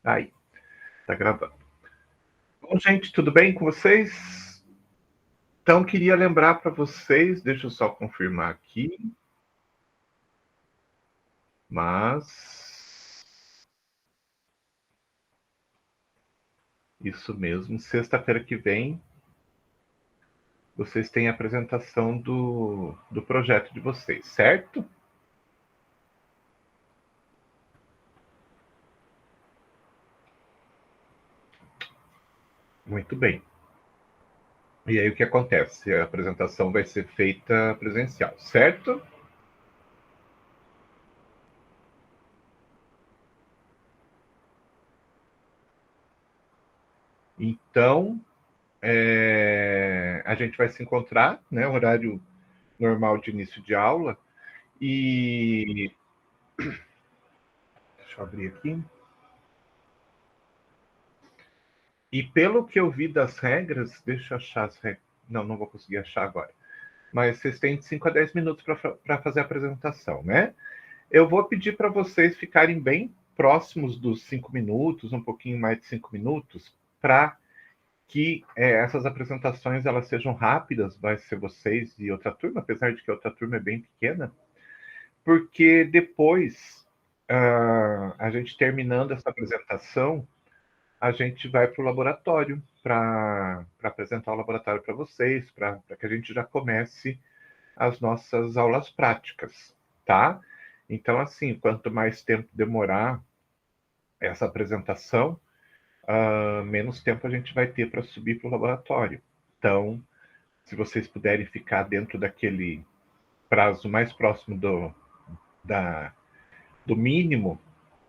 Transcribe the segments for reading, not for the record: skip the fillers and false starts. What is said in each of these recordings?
Aí, tá gravando. Bom, gente, tudo bem com vocês? Então, queria lembrar para vocês, deixa eu só confirmar aqui. Mas. Isso mesmo, sexta-feira que vem, vocês têm a apresentação do projeto de vocês, certo? Muito bem. E aí o que acontece? A apresentação vai ser feita presencial, certo? Então, a gente vai se encontrar, né? Horário normal de início de aula. E. Deixa eu abrir aqui. E pelo que eu vi das regras, deixa eu achar as regras. Não vou conseguir achar agora. Mas vocês têm de 5 a 10 minutos para fazer a apresentação, né? Eu vou pedir para vocês ficarem bem próximos dos 5 minutos, um pouquinho mais de 5 minutos, para que essas apresentações elas sejam rápidas, vai ser vocês e outra turma, apesar de que a outra turma é bem pequena, porque depois, a gente terminando essa apresentação, a gente vai para o laboratório, para apresentar o laboratório para vocês, para que a gente já comece as nossas aulas práticas, tá? Então, assim, quanto mais tempo demorar essa apresentação, menos tempo a gente vai ter para subir para o laboratório. Então, se vocês puderem ficar dentro daquele prazo mais próximo do mínimo,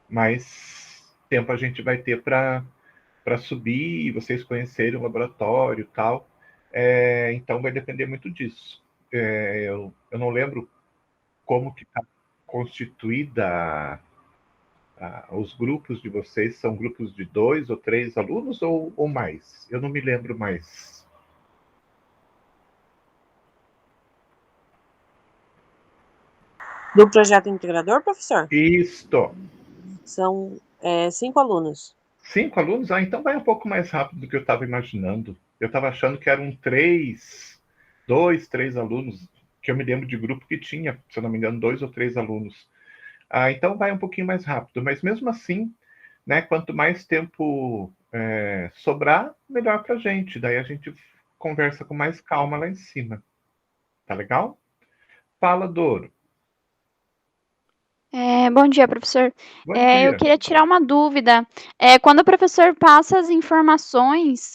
mais tempo a gente vai ter para subir e vocês conhecerem o laboratório e tal. Então, vai depender muito disso. Eu não lembro como que está constituída os grupos de vocês. São grupos de 2 ou 3 alunos ou mais? Eu não me lembro mais. Do projeto integrador, professor? Isto. São 5 alunos. 5 alunos? Então vai um pouco mais rápido do que eu estava imaginando. Eu estava achando que eram 2, 3 alunos, que eu me lembro de grupo que tinha, se eu não me engano, 2 ou 3 alunos. Então vai um pouquinho mais rápido, mas mesmo assim, né, quanto mais tempo sobrar, melhor para a gente. Daí a gente conversa com mais calma lá em cima. Tá legal? Fala, Doro. Bom dia, professor. Bom Eu dia. queria tirar uma dúvida. Quando o professor passa as informações,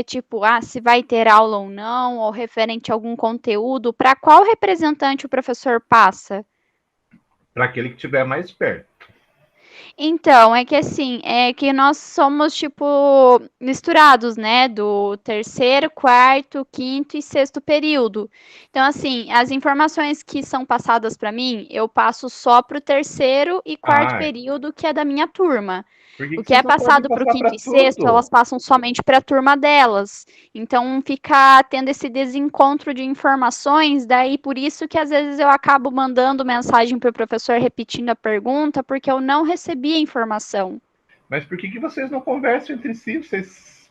tipo, se vai ter aula ou não, ou referente a algum conteúdo, para qual representante o professor passa? Para aquele que estiver mais perto. Então, é que assim, é que nós somos, tipo, misturados, né? Do terceiro, quarto, quinto e sexto período. Então, assim, as informações que são passadas para mim, eu passo só para o terceiro e quarto período, que é da minha turma. Por que O que é vocês não podem passado para o passar quinto para e sexto, tudo? elas passam somente para a turma delas. Então, fica tendo esse desencontro de informações, daí por isso que às vezes eu acabo mandando mensagem para o professor repetindo a pergunta, porque eu não recebi a informação. Mas por que vocês não conversam entre si? Vocês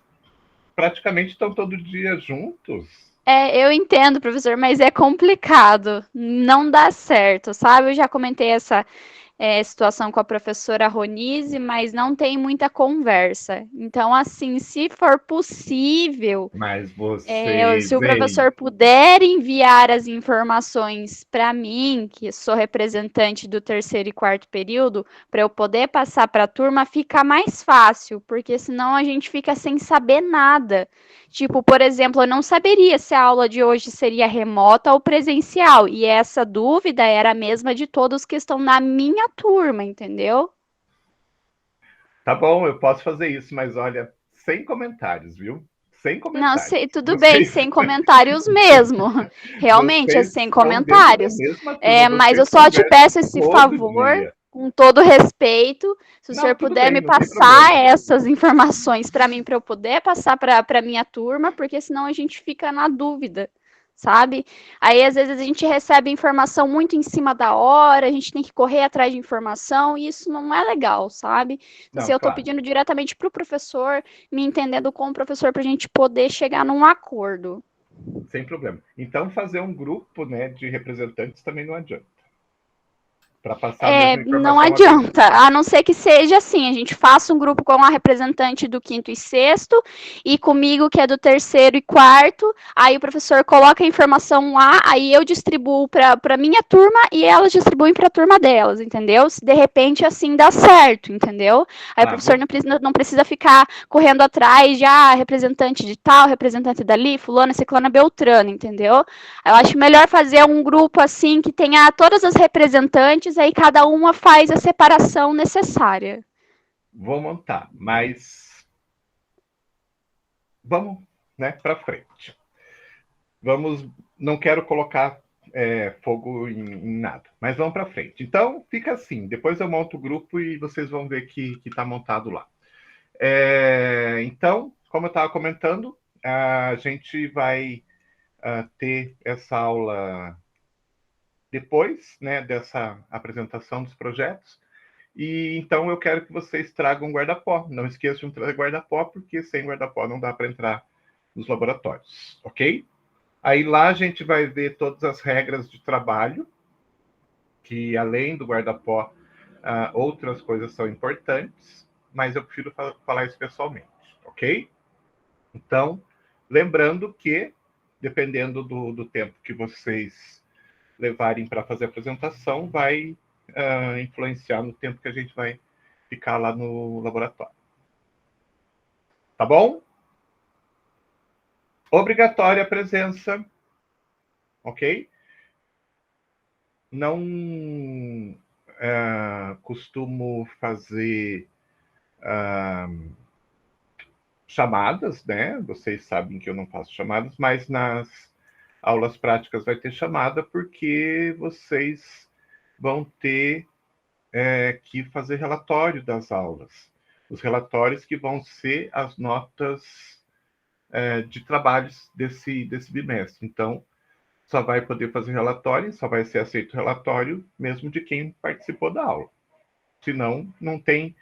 praticamente estão todo dia juntos. Eu entendo, professor, mas é complicado. Não dá certo, sabe? Eu já comentei essa situação com a professora Ronise, mas não tem muita conversa. Então, assim, se for possível, Mas se vocês, o hein? professor puder enviar as informações para mim, que sou representante do terceiro e quarto período, para eu poder passar para a turma, fica mais fácil, porque senão a gente fica sem saber nada. Tipo, por exemplo, eu não saberia se a aula de hoje seria remota ou presencial, e essa dúvida era a mesma de todos que estão na minha turma, entendeu? Tá bom, eu posso fazer isso, mas olha, sem comentários, viu? Sem Não, comentários. tudo bem, Vocês, sem comentários mesmo. Realmente é vocês sem estão dentro da comentários. mesma turma, Mas eu vocês só te conversam peço esse todo favor, dia. com todo respeito, se o senhor Não, tudo puder bem, me não tem passar problema. essas informações para mim, para eu poder passar para a minha turma, porque senão a gente fica na dúvida, sabe? Aí, às vezes, a gente recebe informação muito em cima da hora, a gente tem que correr atrás de informação, e isso não é legal, sabe? Então, Não, assim, eu estou claro, pedindo diretamente para o professor, me entendendo com o professor, para a gente poder chegar num acordo. sem problema. Então, fazer um grupo, né, de representantes também não adianta. Para passar a mesma Não informação a vez. adianta, a não ser que seja assim, a gente faça um grupo com a representante do quinto e sexto, e comigo que é do terceiro e quarto, aí o professor coloca a informação lá, aí eu distribuo para minha turma e elas distribuem para a turma delas, entendeu? Se de repente assim dá certo, entendeu? Aí o professor não precisa ficar correndo atrás de representante de tal, representante dali, fulana, ciclana, beltrana, entendeu? Eu acho melhor fazer um grupo assim que tenha todas as representantes, aí cada uma faz a separação necessária. Vou montar, mas vamos, né, para frente. Vamos, não quero colocar fogo em nada, mas vamos para frente. Então, fica assim, depois eu monto o grupo e vocês vão ver que está montado lá. Então, como eu estava comentando, a gente vai ter essa aula depois, né, dessa apresentação dos projetos. E então eu quero que vocês tragam guarda-pó. Não esqueçam de trazer guarda-pó, porque sem guarda-pó não dá para entrar nos laboratórios, ok? Aí lá a gente vai ver todas as regras de trabalho, que além do guarda-pó, outras coisas são importantes, mas eu prefiro falar isso pessoalmente, ok? Então, lembrando que, dependendo do tempo que vocês levarem para fazer a apresentação, vai influenciar no tempo que a gente vai ficar lá no laboratório. Tá bom? Obrigatória a presença, ok? Não costumo fazer chamadas, né? Vocês sabem que eu não faço chamadas, mas nas aulas práticas vai ter chamada, porque vocês vão ter que fazer relatório das aulas. Os relatórios que vão ser as notas de trabalhos desse bimestre. Então, só vai poder fazer relatório, só vai ser aceito o relatório mesmo de quem participou da aula. Senão, não tem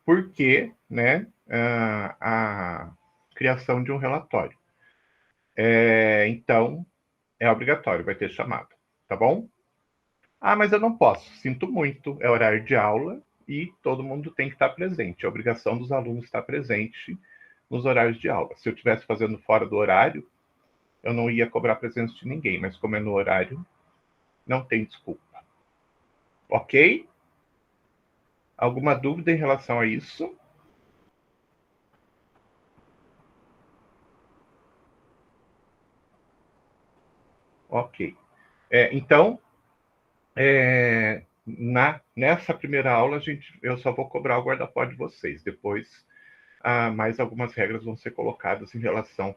porquê, né, a criação de um relatório. Então, é obrigatório, vai ter chamada, tá bom? Mas eu não posso, sinto muito, é horário de aula e todo mundo tem que estar presente. É obrigação dos alunos estar presente nos horários de aula. Se eu estivesse fazendo fora do horário, eu não ia cobrar presença de ninguém, mas como é no horário, não tem desculpa. Ok? Alguma dúvida em relação a isso? Ok. Então, nessa primeira aula, eu só vou cobrar o guarda-pó de vocês. Depois, mais algumas regras vão ser colocadas em relação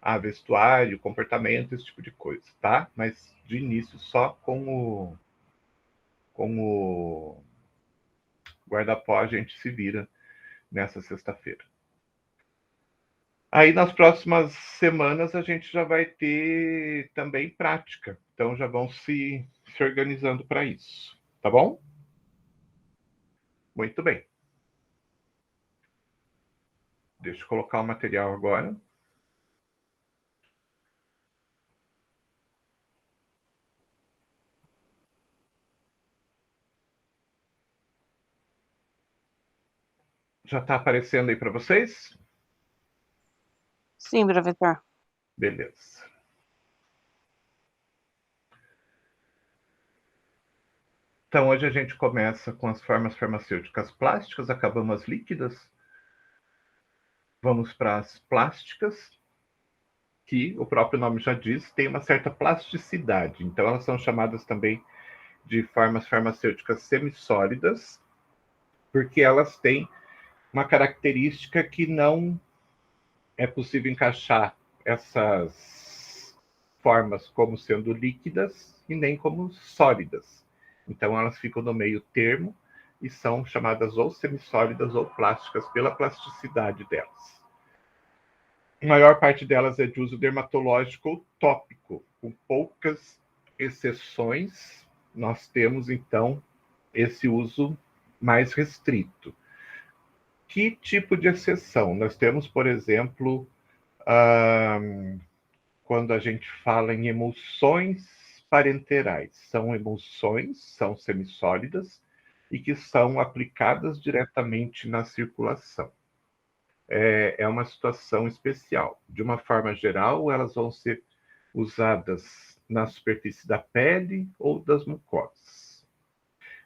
a vestuário, comportamento, esse tipo de coisa, tá? Mas, de início, só com o guarda-pó a gente se vira nessa sexta-feira. Aí, nas próximas semanas, a gente já vai ter também prática. Então, já vão se organizando para isso. Tá bom? Muito bem. Deixa eu colocar o material agora. Já está aparecendo aí para vocês? Sim, professor. Beleza. Então, hoje a gente começa com as formas farmacêuticas plásticas, acabamos as líquidas. Vamos para as plásticas, que o próprio nome já diz, tem uma certa plasticidade. Então, elas são chamadas também de formas farmacêuticas semissólidas, porque elas têm uma característica que não é possível encaixar essas formas como sendo líquidas e nem como sólidas. Então, elas ficam no meio termo e são chamadas ou semissólidas ou plásticas pela plasticidade delas. A maior parte delas é de uso dermatológico ou tópico, com poucas exceções, nós temos, então, esse uso mais restrito. Que tipo de exceção? Nós temos, por exemplo, quando a gente fala em emulsões parenterais. São emulsões, são semissólidas e que são aplicadas diretamente na circulação. É uma situação especial. De uma forma geral, elas vão ser usadas na superfície da pele ou das mucosas.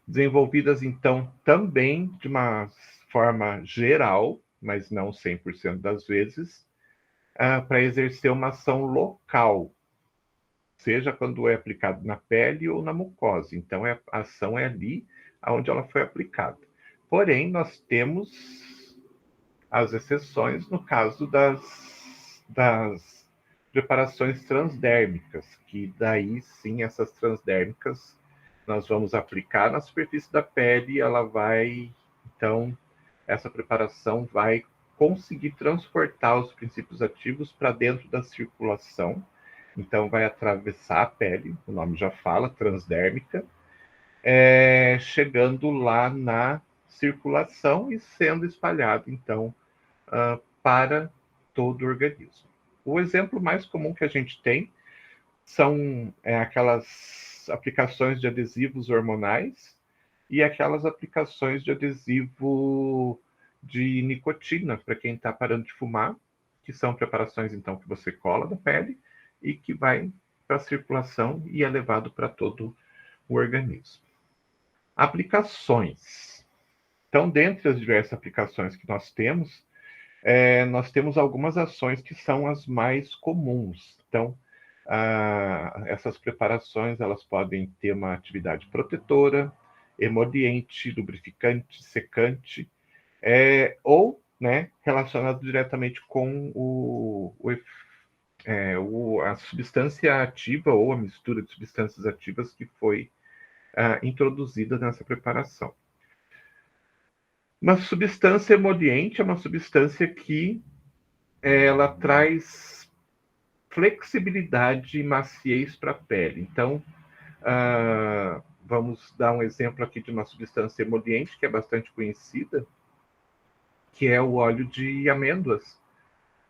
Desenvolvidas, então, também de uma forma geral, mas não 100% das vezes, para exercer uma ação local, seja quando é aplicado na pele ou na mucosa. Então, a ação é ali onde ela foi aplicada. Porém, nós temos as exceções no caso das preparações transdérmicas, que daí sim, essas transdérmicas nós vamos aplicar na superfície da pele e ela vai, então, essa preparação vai conseguir transportar os princípios ativos para dentro da circulação. Então, vai atravessar a pele, o nome já fala, transdérmica, chegando lá na circulação e sendo espalhado, então, para todo o organismo. O exemplo mais comum que a gente tem são aquelas aplicações de adesivos hormonais e aquelas aplicações de adesivo de nicotina para quem está parando de fumar, que são preparações, então, que você cola na pele e que vai para a circulação e é levado para todo o organismo. Aplicações. Então, dentre as diversas aplicações que nós temos algumas ações que são as mais comuns. Então, essas preparações elas podem ter uma atividade protetora, emoliente, lubrificante, secante, ou, né, relacionado diretamente com a substância ativa ou a mistura de substâncias ativas que foi introduzida nessa preparação. Uma substância emoliente é uma substância que ela traz flexibilidade e maciez para a pele. Então, vamos dar um exemplo aqui de uma substância emoliente que é bastante conhecida, que é o óleo de amêndoas,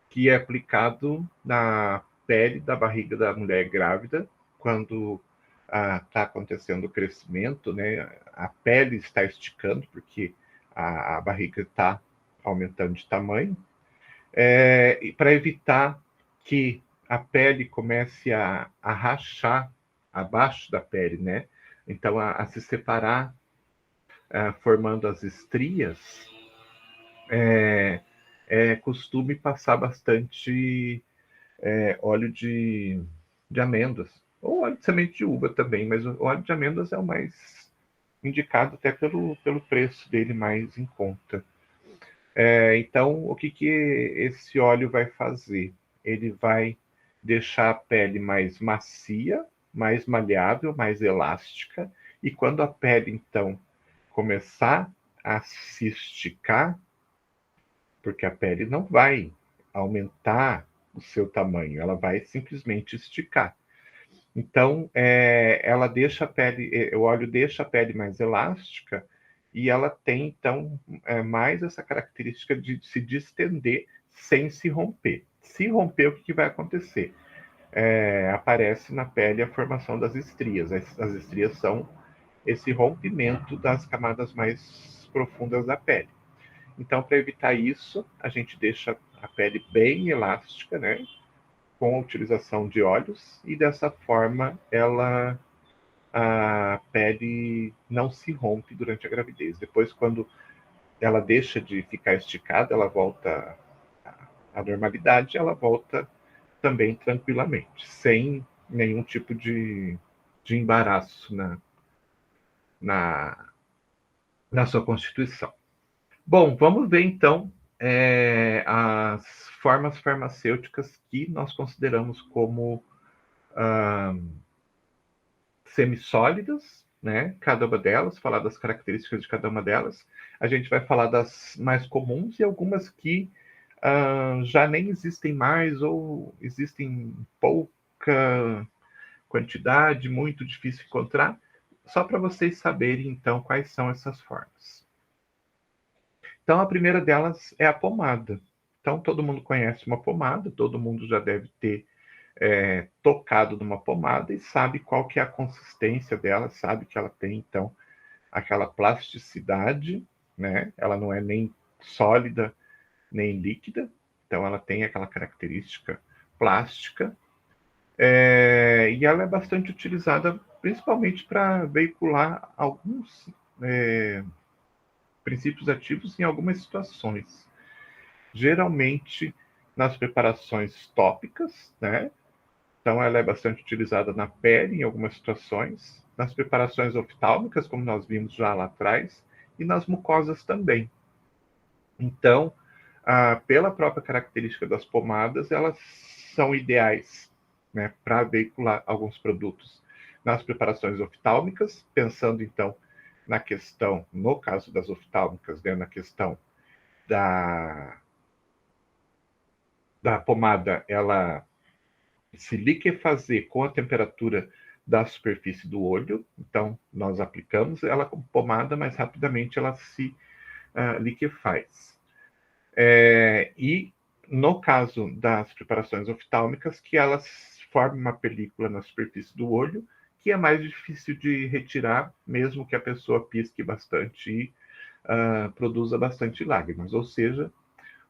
que é aplicado na pele da barriga da mulher grávida, quando está acontecendo o crescimento, né? A pele está esticando, porque a barriga está aumentando de tamanho, e para evitar que a pele comece a rachar abaixo da pele, né? Então, a se separar, formando as estrias, é costume passar bastante óleo de amêndoas, ou óleo de semente de uva também, mas o óleo de amêndoas é o mais indicado até pelo preço dele mais em conta. Então, o que esse óleo vai fazer? Ele vai deixar a pele mais macia, mais maleável, mais elástica, e quando a pele, então, começar a se esticar, porque a pele não vai aumentar o seu tamanho, ela vai simplesmente esticar. Então, ela deixa a pele, o óleo deixa a pele mais elástica e ela tem, então, mais essa característica de se distender sem se romper. Se romper, o que vai acontecer? Aparece na pele a formação das estrias. As estrias são esse rompimento das camadas mais profundas da pele. Então, para evitar isso, a gente deixa a pele bem elástica, né? Com a utilização de óleos, e dessa forma a pele não se rompe durante a gravidez. Depois, quando ela deixa de ficar esticada, ela volta à normalidade, ela volta também tranquilamente, sem nenhum tipo de embaraço na sua constituição. Bom, vamos ver então as formas farmacêuticas que nós consideramos como semissólidas, né? Cada uma delas, falar das características de cada uma delas. A gente vai falar das mais comuns e algumas que já nem existem mais ou existem pouca quantidade, muito difícil encontrar, só para vocês saberem, então, quais são essas formas. Então, a primeira delas é a pomada. Então, todo mundo conhece uma pomada, todo mundo já deve ter tocado numa pomada e sabe qual que é a consistência dela, sabe que ela tem, então, aquela plasticidade, né? Ela não é nem sólida, nem líquida, então ela tem aquela característica plástica, e ela é bastante utilizada principalmente para veicular alguns princípios ativos em algumas situações. Geralmente nas preparações tópicas, né? Então ela é bastante utilizada na pele em algumas situações, nas preparações oftálmicas, como nós vimos já lá atrás, e nas mucosas também. Então, pela própria característica das pomadas, elas são ideais, né, para veicular alguns produtos nas preparações oftálmicas, pensando então na questão, no caso das oftálmicas, né, na questão da pomada, ela se liquefazer com a temperatura da superfície do olho, então nós aplicamos ela como pomada, mas rapidamente ela se liquefaz. E no caso das preparações oftálmicas, que elas formam uma película na superfície do olho, que é mais difícil de retirar, mesmo que a pessoa pisque bastante e produza bastante lágrimas, ou seja,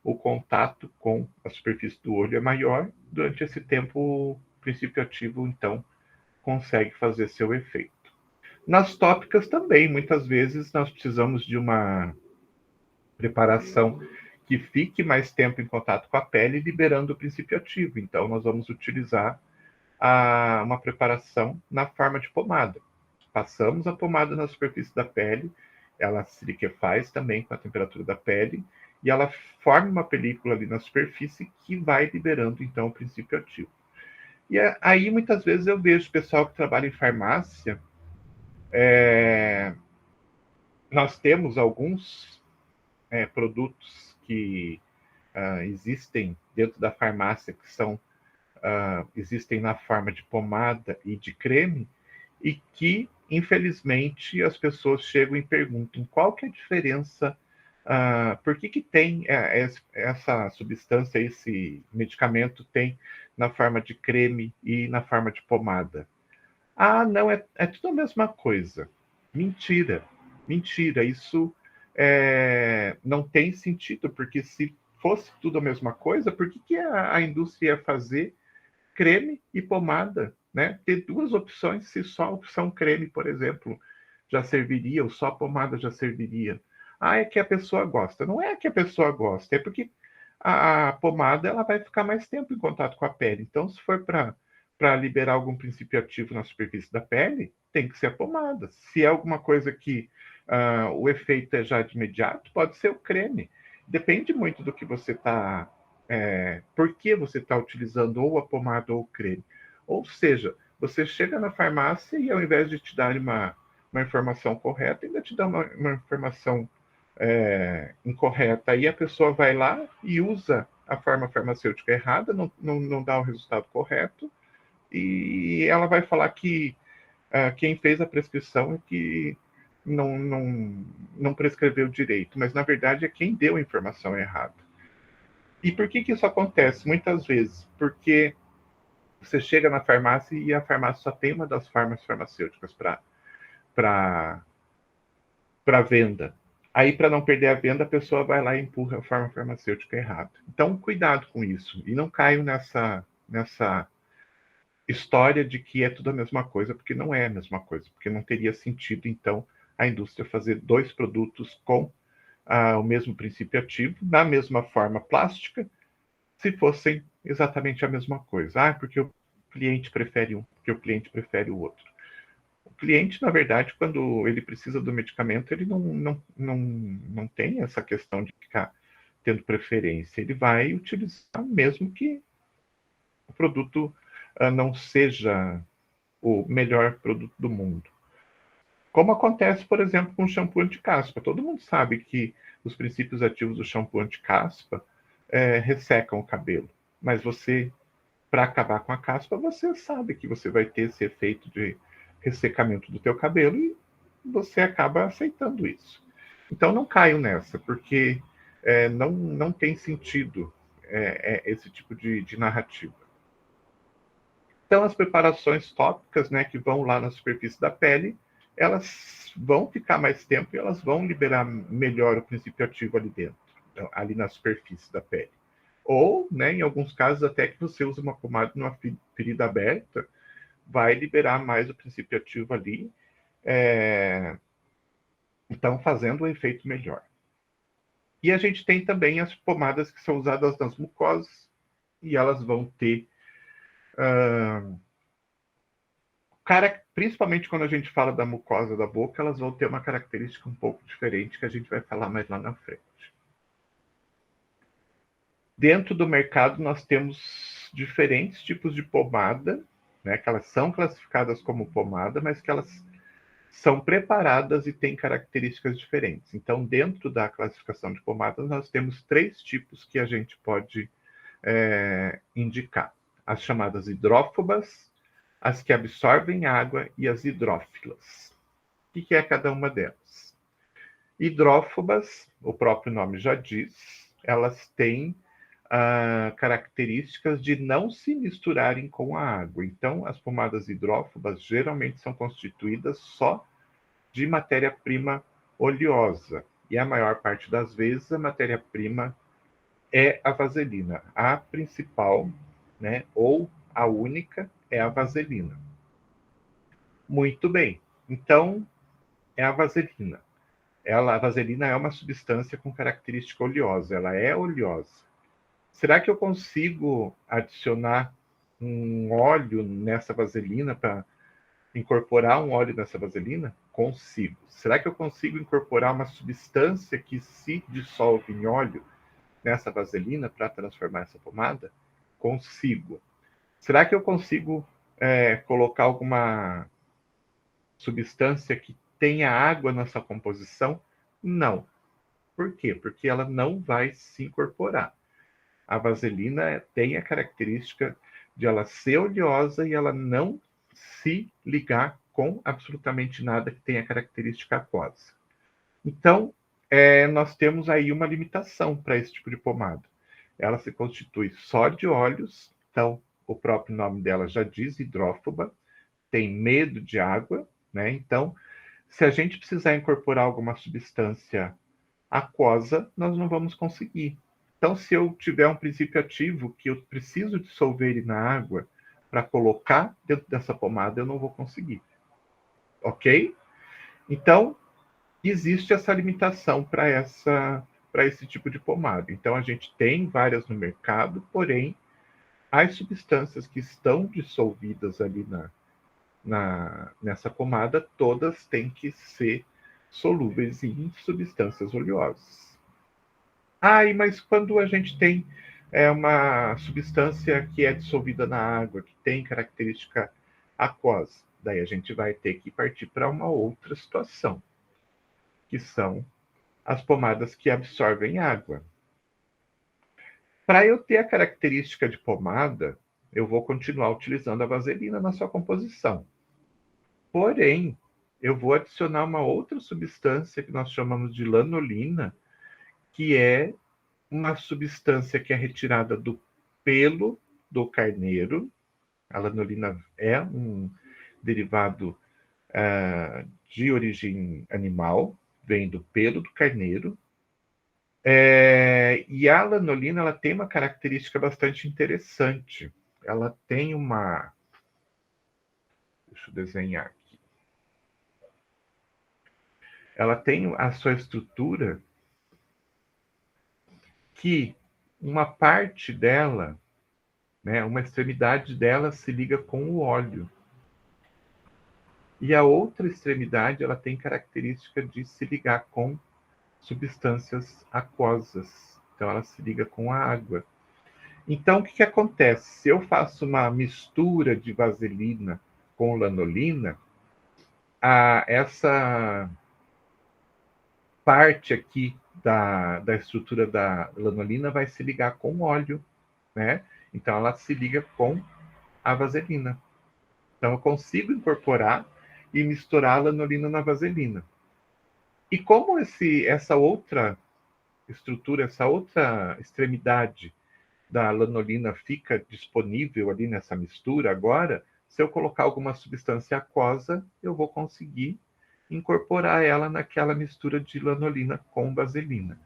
o contato com a superfície do olho é maior. Durante esse tempo, o princípio ativo, então, consegue fazer seu efeito. Nas tópicas também, muitas vezes, nós precisamos de uma preparação que fique mais tempo em contato com a pele, liberando o princípio ativo. Então, nós vamos utilizar uma preparação na forma de pomada. Passamos a pomada na superfície da pele, ela se liquefaz também com a temperatura da pele, e ela forma uma película ali na superfície que vai liberando, então, o princípio ativo. E aí, muitas vezes, eu vejo pessoal que trabalha em farmácia, nós temos alguns produtos que existem dentro da farmácia, que são existem na forma de pomada e de creme, e que, infelizmente, as pessoas chegam e perguntam qual que é a diferença, por que tem essa substância, esse medicamento tem na forma de creme e na forma de pomada. Não, é tudo a mesma coisa. Mentira, mentira, isso não tem sentido, porque se fosse tudo a mesma coisa, por que a indústria ia fazer creme e pomada, né? Ter duas opções, se só a opção creme, por exemplo, já serviria, ou só pomada já serviria. É que a pessoa gosta. Não é que a pessoa gosta, é porque a pomada ela vai ficar mais tempo em contato com a pele. Então, se for para liberar algum princípio ativo na superfície da pele, tem que ser a pomada. Se é alguma coisa que o efeito é já de imediato, pode ser o creme. Depende muito do que você está por que você está utilizando ou a pomada ou o creme. Ou seja, você chega na farmácia e ao invés de te dar uma informação correta, ainda te dá uma informação incorreta. Aí a pessoa vai lá e usa a forma farmacêutica errada, não dá o resultado correto, e ela vai falar que quem fez a prescrição é que não prescreveu direito, mas na verdade é quem deu a informação errada. E por que isso acontece? Muitas vezes, porque você chega na farmácia e a farmácia só tem uma das formas farmacêuticas para venda. Aí, para não perder a venda, a pessoa vai lá e empurra a forma farmacêutica errada. Então, cuidado com isso. E não caio nessa história de que é tudo a mesma coisa, porque não é a mesma coisa. Porque não teria sentido, então, a indústria fazer dois produtos com o mesmo princípio ativo, na mesma forma plástica, se fossem exatamente a mesma coisa. Porque o cliente prefere um, porque o cliente prefere o outro. O cliente, na verdade, quando ele precisa do medicamento, ele não tem essa questão de ficar tendo preferência. Ele vai utilizar mesmo que o produto não seja o melhor produto do mundo. Como acontece, por exemplo, com o shampoo anti-caspa. Todo mundo sabe que os princípios ativos do shampoo anti-caspa ressecam o cabelo. Mas você para acabar com a caspa, você sabe que você vai ter esse efeito de ressecamento do teu cabelo e você acaba aceitando isso. Então não caio nessa, porque não tem sentido esse tipo de narrativa. Então as preparações tópicas, né, que vão lá na superfície da pele, elas vão ficar mais tempo e elas vão liberar melhor o princípio ativo ali dentro, ali na superfície da pele. Ou, né, em alguns casos, até que você usa uma pomada numa ferida aberta, vai liberar mais o princípio ativo ali, então fazendo o efeito melhor. E a gente tem também as pomadas que são usadas nas mucosas, e elas vão ter... principalmente quando a gente fala da mucosa da boca, elas vão ter uma característica um pouco diferente, que a gente vai falar mais lá na frente. Dentro do mercado, nós temos diferentes tipos de pomada, né, que elas são classificadas como pomada, mas que elas são preparadas e têm características diferentes. Então, dentro da classificação de pomadas, nós temos 3 tipos que a gente pode indicar. As chamadas hidrófobas, as que absorvem água e as hidrófilas. O que é cada uma delas? Hidrófobas, o próprio nome já diz, elas têm características de não se misturarem com a água. Então, as pomadas hidrófobas geralmente são constituídas só de matéria-prima oleosa. E a maior parte das vezes a matéria-prima é a vaselina. A principal, né, ou a única, é a vaselina. Muito bem. Então, é a vaselina. A vaselina é uma substância com característica oleosa. Ela é oleosa. Será que eu consigo adicionar um óleo nessa vaselina para incorporar um óleo nessa vaselina? Consigo. Será que eu consigo incorporar uma substância que se dissolve em óleo nessa vaselina para transformar essa pomada? Consigo. Será que eu consigo colocar alguma substância que tenha água nessa composição? Não. Por quê? Porque ela não vai se incorporar. A vaselina tem a característica de ela ser oleosa e ela não se ligar com absolutamente nada que tenha característica aquosa. Então, nós temos aí uma limitação para esse tipo de pomada. Ela se constitui só de óleos, então o próprio nome dela já diz, hidrófoba, tem medo de água, né? Então, se a gente precisar incorporar alguma substância aquosa, nós não vamos conseguir. Então, se eu tiver um princípio ativo que eu preciso dissolver ele na água para colocar dentro dessa pomada, eu não vou conseguir. Ok? Então, existe essa limitação para esse tipo de pomada. Então, a gente tem várias no mercado, porém, as substâncias que estão dissolvidas ali nessa pomada, todas têm que ser solúveis em substâncias oleosas. Mas quando a gente tem uma substância que é dissolvida na água, que tem característica aquosa, daí a gente vai ter que partir para uma outra situação, que são as pomadas que absorvem água. Para eu ter a característica de pomada, eu vou continuar utilizando a vaselina na sua composição. Porém, eu vou adicionar uma outra substância que nós chamamos de lanolina, que é uma substância que é retirada do pelo do carneiro. A lanolina é um derivado de origem animal, vem do pelo do carneiro. E a lanolina ela tem uma característica bastante interessante. Ela tem uma... Deixa eu desenhar aqui. Ela tem a sua estrutura que uma parte dela, né, uma extremidade dela se liga com o óleo. E a outra extremidade ela tem característica de se ligar com substâncias aquosas. Então ela se liga com a água. Então o que acontece? Se eu faço uma mistura de vaselina com lanolina, essa parte aqui da estrutura da lanolina vai se ligar com óleo, né? Então, ela se liga com a vaselina. Então, eu consigo incorporar e misturar a lanolina na vaselina. E como essa outra estrutura, essa outra extremidade da lanolina fica disponível ali nessa mistura agora, se eu colocar alguma substância aquosa, eu vou conseguir incorporar ela naquela mistura de lanolina com vaselina.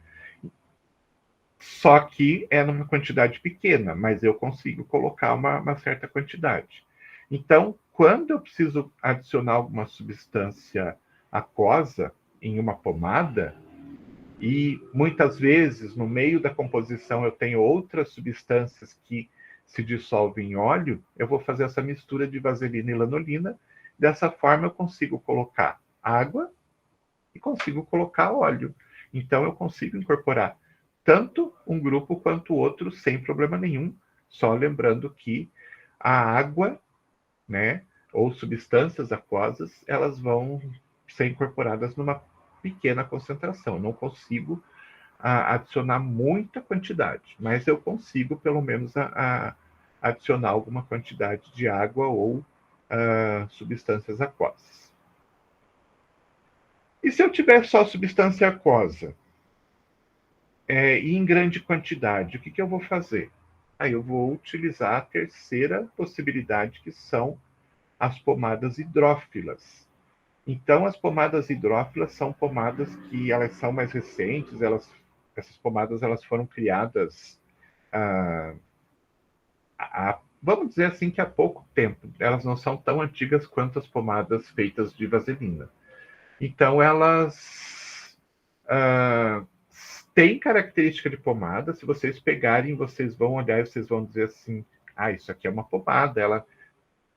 Só que é numa quantidade pequena, mas eu consigo colocar uma certa quantidade. Então, quando eu preciso adicionar alguma substância aquosa em uma pomada, e muitas vezes no meio da composição eu tenho outras substâncias que se dissolvem em óleo, eu vou fazer essa mistura de vaselina e lanolina. Dessa forma eu consigo colocar água e consigo colocar óleo. Então eu consigo incorporar tanto um grupo quanto o outro sem problema nenhum, só lembrando que a água, né, ou substâncias aquosas, elas vão ser incorporadas numa pequena concentração. Não consigo adicionar muita quantidade, mas eu consigo pelo menos adicionar alguma quantidade de água ou substâncias aquosas. E se eu tiver só substância aquosa e em grande quantidade, o que eu vou fazer? Aí eu vou utilizar a terceira possibilidade, que são as pomadas hidrófilas. Então, as pomadas hidrófilas são pomadas que elas são mais recentes, essas pomadas elas foram criadas vamos dizer assim que há pouco tempo. Elas não são tão antigas quanto as pomadas feitas de vaselina. Então, elas têm característica de pomada. Se vocês pegarem, vocês vão olhar e vocês vão dizer assim, isso aqui é uma pomada.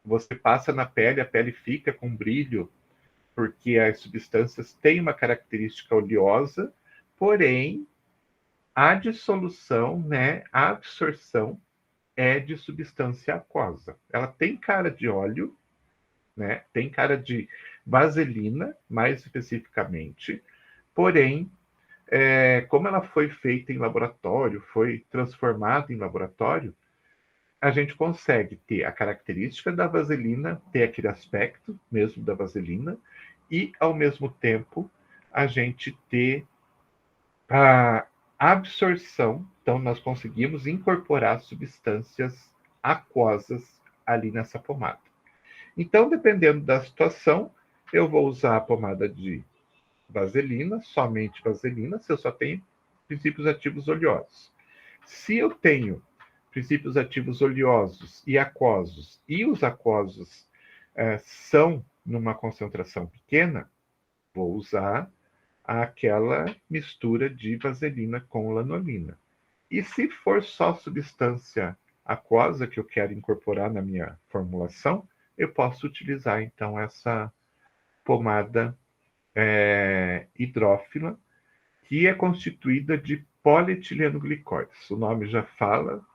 Você passa na pele, a pele fica com brilho, porque as substâncias têm uma característica oleosa, porém, a dissolução, né, a absorção é de substância aquosa. Ela tem cara de óleo, né, tem cara de vaselina, mais especificamente, porém, como ela foi feita em laboratório, foi transformada em laboratório, a gente consegue ter a característica da vaselina, ter aquele aspecto mesmo da vaselina, e, ao mesmo tempo, a gente ter a absorção. Então, nós conseguimos incorporar substâncias aquosas ali nessa pomada. Então, dependendo da situação, eu vou usar a pomada de vaselina, somente vaselina, se eu só tenho princípios ativos oleosos. Se eu tenho princípios ativos oleosos e aquosos, e os aquosos são numa concentração pequena, vou usar aquela mistura de vaselina com lanolina. E se for só substância aquosa que eu quero incorporar na minha formulação, eu posso utilizar então essa pomada hidrófila, que é constituída de polietileno-glicóis. O nome já fala,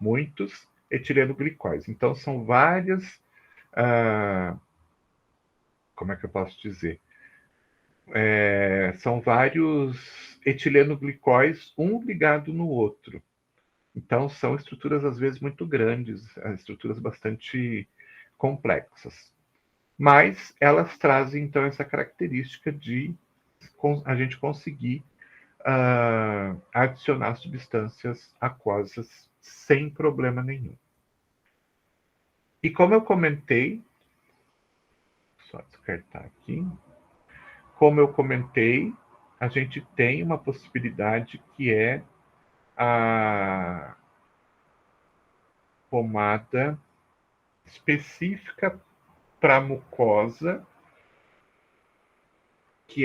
muitos, etileno-glicóis. Então, são várias. Como é que eu posso dizer? São vários etileno-glicóis, um ligado no outro. Então, são estruturas, às vezes, muito grandes, estruturas bastante complexas. Mas elas trazem, então, essa característica de a gente conseguir adicionar substâncias aquosas sem problema nenhum. E como eu comentei, só descartar aqui, como eu comentei, a gente tem uma possibilidade que é a pomada específica para mucosa, que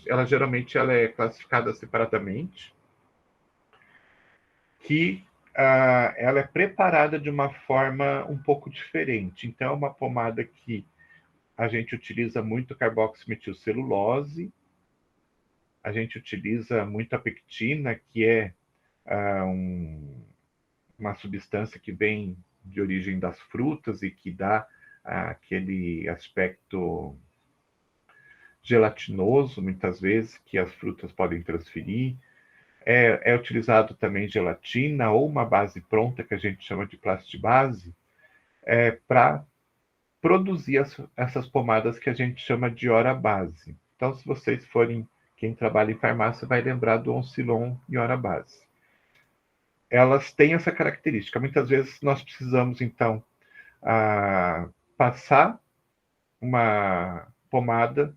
ela geralmente ela é classificada separadamente, que ela é preparada de uma forma um pouco diferente. Então, é uma pomada que a gente utiliza muito carboximetilcelulose, a gente utiliza muito a pectina, que é uma substância que vem de origem das frutas e que dá aquele aspecto gelatinoso, muitas vezes, que as frutas podem transferir. É utilizado também gelatina ou uma base pronta, que a gente chama de plastibase, para produzir essas pomadas que a gente chama de hora base. Então, se vocês forem, quem trabalha em farmácia vai lembrar do Oncilon e hora base. Elas têm essa característica. Muitas vezes nós precisamos, então, passar uma pomada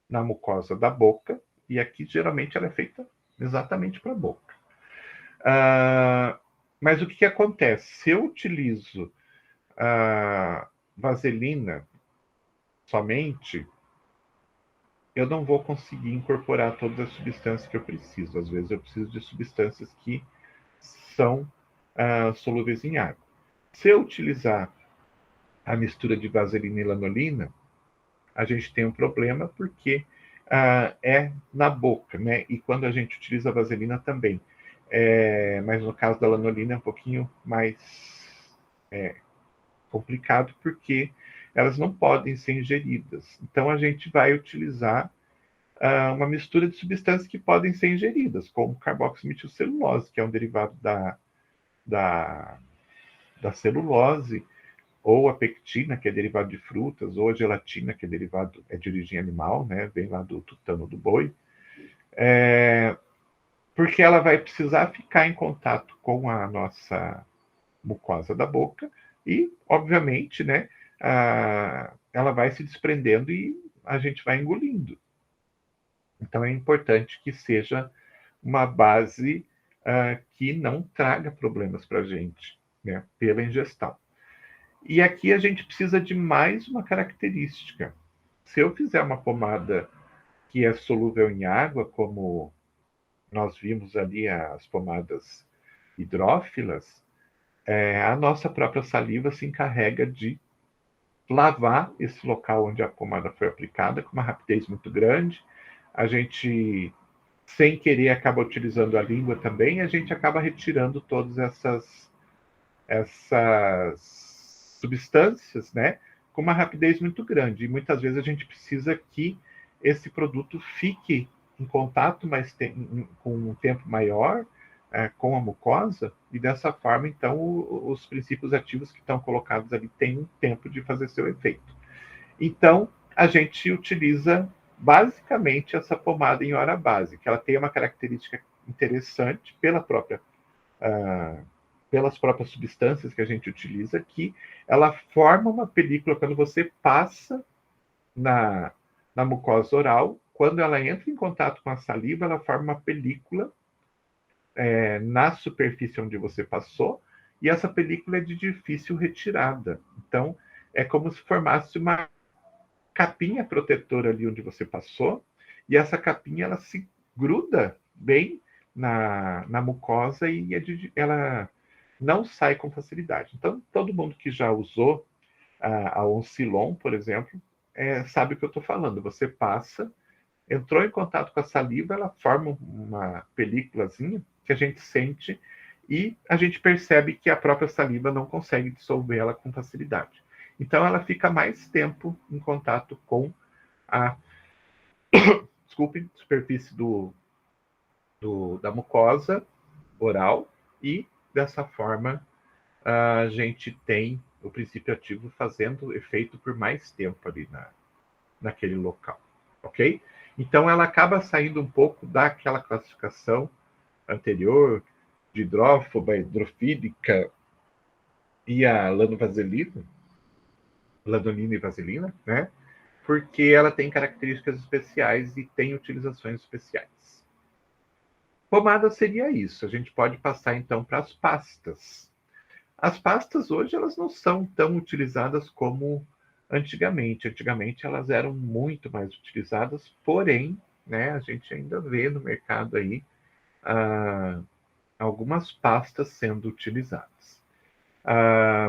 na mucosa da boca, e aqui geralmente ela é feita exatamente para a boca. Mas o que acontece? Se eu utilizo a vaselina somente, eu não vou conseguir incorporar todas as substâncias que eu preciso. Às vezes eu preciso de substâncias que são solúveis em água. Se eu utilizar a mistura de vaselina e lanolina, a gente tem um problema porque é na boca, né? E quando a gente utiliza a vaselina também. Mas no caso da lanolina é um pouquinho mais complicado porque elas não podem ser ingeridas. Então a gente vai utilizar uma mistura de substâncias que podem ser ingeridas, como carboximetilcelulose, que é um derivado da celulose, ou a pectina, que é derivado de frutas, ou a gelatina, que é de origem animal, né? Vem lá do tutano do boi, porque ela vai precisar ficar em contato com a nossa mucosa da boca e, obviamente, né, ela vai se desprendendo e a gente vai engolindo. Então é importante que seja uma base que não traga problemas para a gente, né, pela ingestão. E aqui a gente precisa de mais uma característica. Se eu fizer uma pomada que é solúvel em água, como nós vimos ali as pomadas hidrófilas, a nossa própria saliva se encarrega de lavar esse local onde a pomada foi aplicada com uma rapidez muito grande. A gente, sem querer, acaba utilizando a língua também, e a gente acaba retirando todas essas substâncias, né, com uma rapidez muito grande. E muitas vezes a gente precisa que esse produto fique em contato com um tempo maior com a mucosa, e dessa forma, então, os princípios ativos que estão colocados ali têm um tempo de fazer seu efeito. Então, a gente utiliza basicamente essa pomada em hora base, que ela tem uma característica interessante pelas próprias substâncias que a gente utiliza, que ela forma uma película quando você passa na mucosa oral. Quando ela entra em contato com a saliva, ela forma uma película na superfície onde você passou, e essa película é de difícil retirada. Então, é como se formasse uma capinha protetora ali onde você passou, e essa capinha ela se gruda bem na mucosa e ela não sai com facilidade. Então, todo mundo que já usou a Oncilon, por exemplo, sabe o que eu estou falando. Você passa, entrou em contato com a saliva, ela forma uma películazinha que a gente sente e a gente percebe que a própria saliva não consegue dissolver ela com facilidade. Então, ela fica mais tempo em contato com a superfície da mucosa oral, e dessa forma a gente tem o princípio ativo fazendo efeito por mais tempo ali naquele local, ok? Então ela acaba saindo um pouco daquela classificação anterior de hidrófoba, hidrofílica e a lanolina e vaselina, né? Porque ela tem características especiais e tem utilizações especiais. Pomada seria isso. A gente pode passar então para as pastas. As pastas hoje elas não são tão utilizadas como antigamente. Antigamente elas eram muito mais utilizadas, porém, né, a gente ainda vê no mercado aí algumas pastas sendo utilizadas.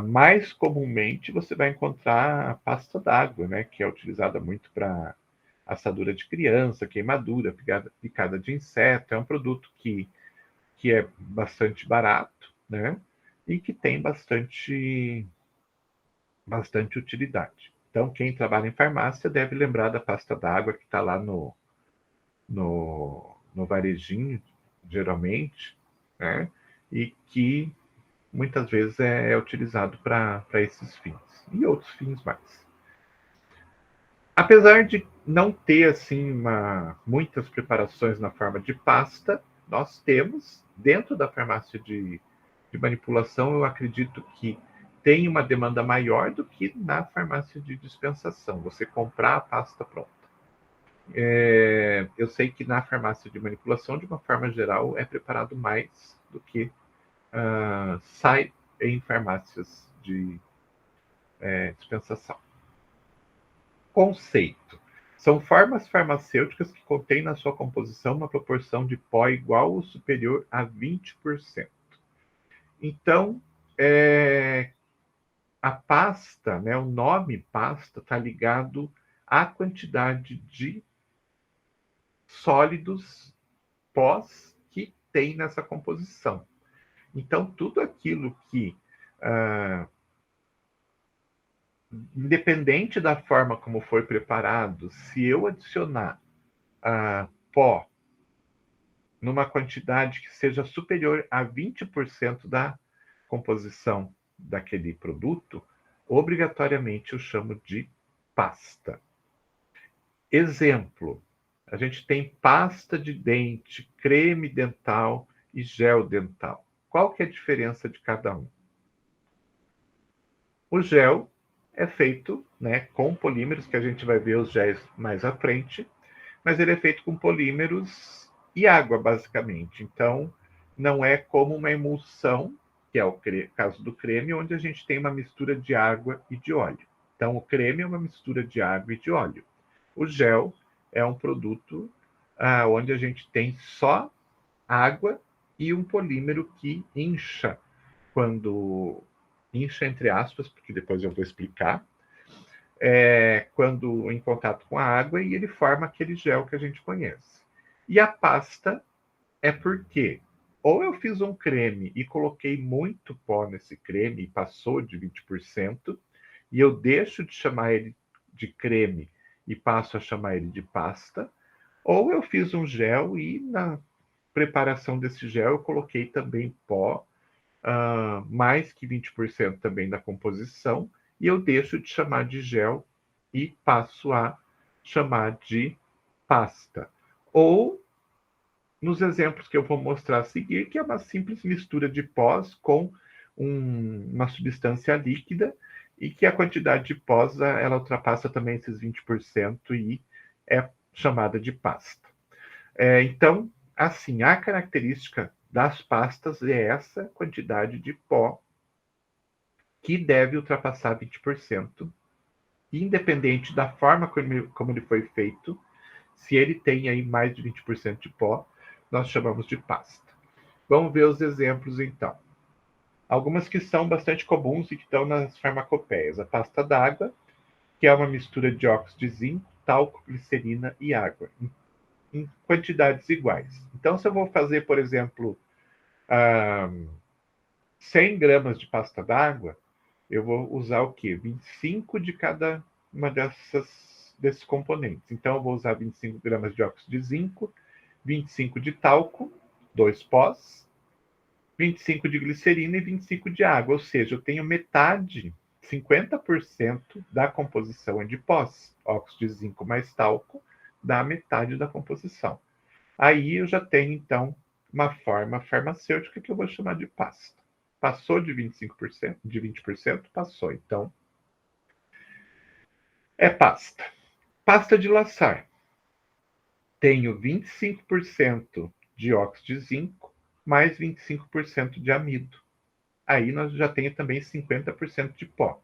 Mais comumente você vai encontrar a pasta d'água, né, que é utilizada muito para assadura de criança, queimadura, picada de inseto. É um produto que é bastante barato, né, e que tem bastante utilidade. Então, quem trabalha em farmácia deve lembrar da pasta d'água que está lá no varejinho geralmente, né? E que muitas vezes é utilizado para esses fins e outros fins mais. Apesar de não ter assim muitas preparações na forma de pasta, nós temos dentro da farmácia de manipulação, eu acredito que tem uma demanda maior do que na farmácia de dispensação, você comprar a pasta pronta. Eu sei que na farmácia de manipulação, de uma forma geral, é preparado mais do que sai em farmácias de dispensação. Conceito. São formas farmacêuticas que contêm na sua composição uma proporção de pó igual ou superior a 20%. Então, a pasta, né, o nome pasta, está ligado à quantidade de sólidos pós que tem nessa composição. Então, tudo aquilo que, independente da forma como foi preparado, se eu adicionar pó numa quantidade que seja superior a 20% da composição daquele produto, obrigatoriamente eu chamo de pasta. Exemplo, a gente tem pasta de dente, creme dental e gel dental. Qual que é a diferença de cada um? O gel é feito, né, com polímeros, que a gente vai ver os géis mais à frente, mas ele é feito com polímeros e água, basicamente. Então, não é como uma emulsão, que é o caso do creme, onde a gente tem uma mistura de água e de óleo. Então, o creme é uma mistura de água e de óleo. O gel é um produto onde a gente tem só água e um polímero que incha, quando incha entre aspas, porque depois eu vou explicar, quando em contato com a água, e ele forma aquele gel que a gente conhece. E a pasta é porque ou eu fiz um creme e coloquei muito pó nesse creme e passou de 20%, e eu deixo de chamar ele de creme e passo a chamar ele de pasta, ou eu fiz um gel e na preparação desse gel eu coloquei também pó, mais que 20% também da composição, e eu deixo de chamar de gel e passo a chamar de pasta. Ou nos exemplos que eu vou mostrar a seguir, que é uma simples mistura de pós com uma substância líquida, e que a quantidade de pós ela ultrapassa também esses 20% e é chamada de pasta. Então, assim, a característica das pastas é essa quantidade de pó que deve ultrapassar 20%, independente da forma como ele foi feito. Se ele tem aí mais de 20% de pó, nós chamamos de pasta. Vamos ver os exemplos, então. Algumas que são bastante comuns e que estão nas farmacopeias. A pasta d'água, que é uma mistura de óxido de zinco, talco, glicerina e água, em quantidades iguais. Então, se eu vou fazer, por exemplo, 100 gramas de pasta d'água, eu vou usar o quê? 25 de cada uma desses componentes. Então, eu vou usar 25 gramas de óxido de zinco, 25 de talco, 2 pós, 25 de glicerina e 25 de água. Ou seja, eu tenho metade, 50% da composição é de pós. Óxido de zinco mais talco dá metade da composição. Aí eu já tenho, então, uma forma farmacêutica que eu vou chamar de pasta. Passou de 25%, de 20%, passou. Então, é pasta. Pasta de laçar. Tenho 25% de óxido de zinco mais 25% de amido. Aí nós já temos também 50% de pó.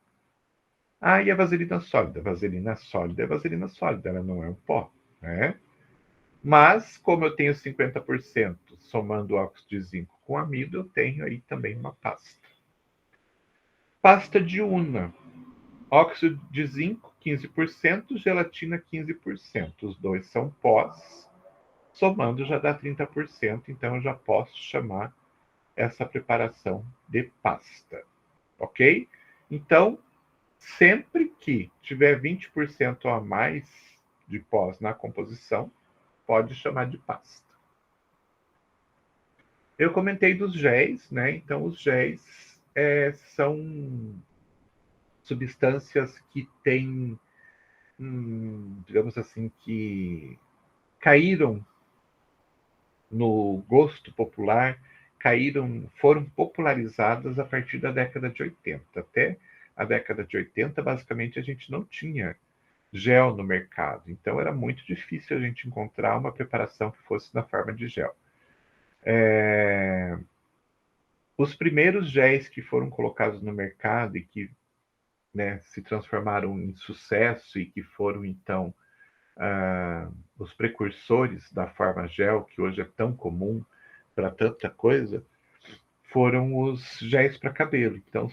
E a vaselina sólida? Vaselina sólida é vaselina sólida, ela não é um pó, né? Mas, como eu tenho 50% somando óxido de zinco com amido, eu tenho aí também uma pasta. Pasta de una. Óxido de zinco, 15%, gelatina, 15%. Os dois são pós. Somando já dá 30%, então eu já posso chamar essa preparação de pasta. Ok? Então, sempre que tiver 20% a mais de pós na composição, pode chamar de pasta. Eu comentei dos géis, né? Então, os géis são substâncias que têm, digamos assim, que caíram no gosto popular, foram popularizadas a partir da década de 80. Até a década de 80, basicamente, a gente não tinha gel no mercado. Então, era muito difícil a gente encontrar uma preparação que fosse na forma de gel. Os primeiros géis que foram colocados no mercado e que, né, se transformaram em sucesso e que foram, então, os precursores da forma gel, que hoje é tão comum para tanta coisa, foram os géis para cabelo. Então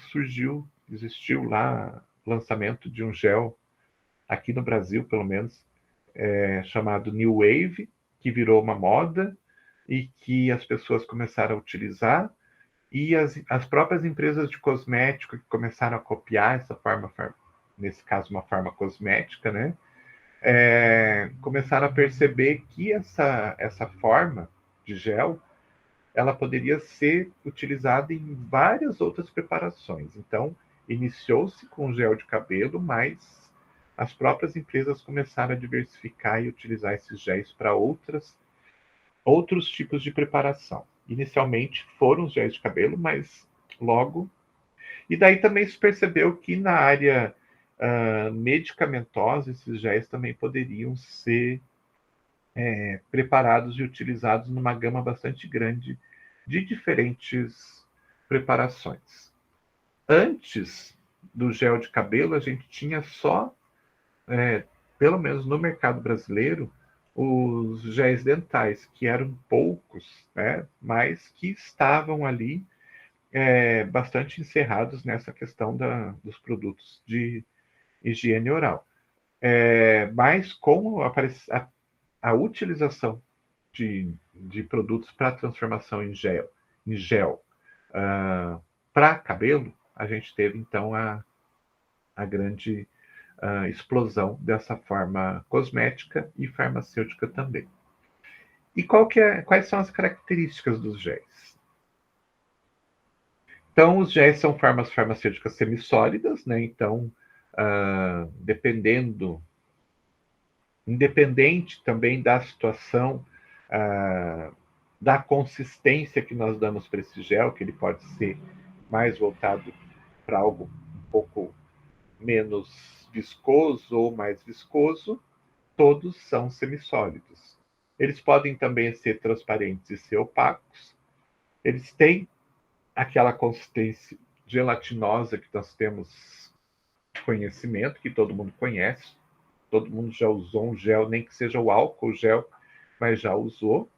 existiu lá o lançamento de um gel, aqui no Brasil pelo menos, chamado New Wave, que virou uma moda e que as pessoas começaram a utilizar, e as próprias empresas de cosmético que começaram a copiar essa forma, nesse caso uma forma cosmética, né? Começaram a perceber que essa forma de gel ela poderia ser utilizada em várias outras preparações. Então, iniciou-se com gel de cabelo, mas as próprias empresas começaram a diversificar e utilizar esses géis para outros tipos de preparação. Inicialmente foram os géis de cabelo, mas logo. E daí também se percebeu que na área medicamentosa, esses géis também poderiam ser preparados e utilizados numa gama bastante grande de diferentes preparações. Antes do gel de cabelo, a gente tinha só, pelo menos no mercado brasileiro, os géis dentais, que eram poucos, né, mas que estavam ali bastante encerrados nessa questão dos produtos de higiene oral. Mas com a utilização de produtos para transformação em gel para cabelo, a gente teve então a grande explosão dessa forma cosmética e farmacêutica também. E quais são as características dos géis? Então, os géis são formas farmacêuticas semissólidas, né? Então, independente também da situação, da consistência que nós damos para esse gel, que ele pode ser mais voltado para algo um pouco menos viscoso ou mais viscoso, todos são semissólidos. Eles podem também ser transparentes e ser opacos. Eles têm aquela consistência gelatinosa que nós temos conhecimento, que todo mundo conhece. Todo mundo já usou um gel, nem que seja o álcool gel, mas já usou.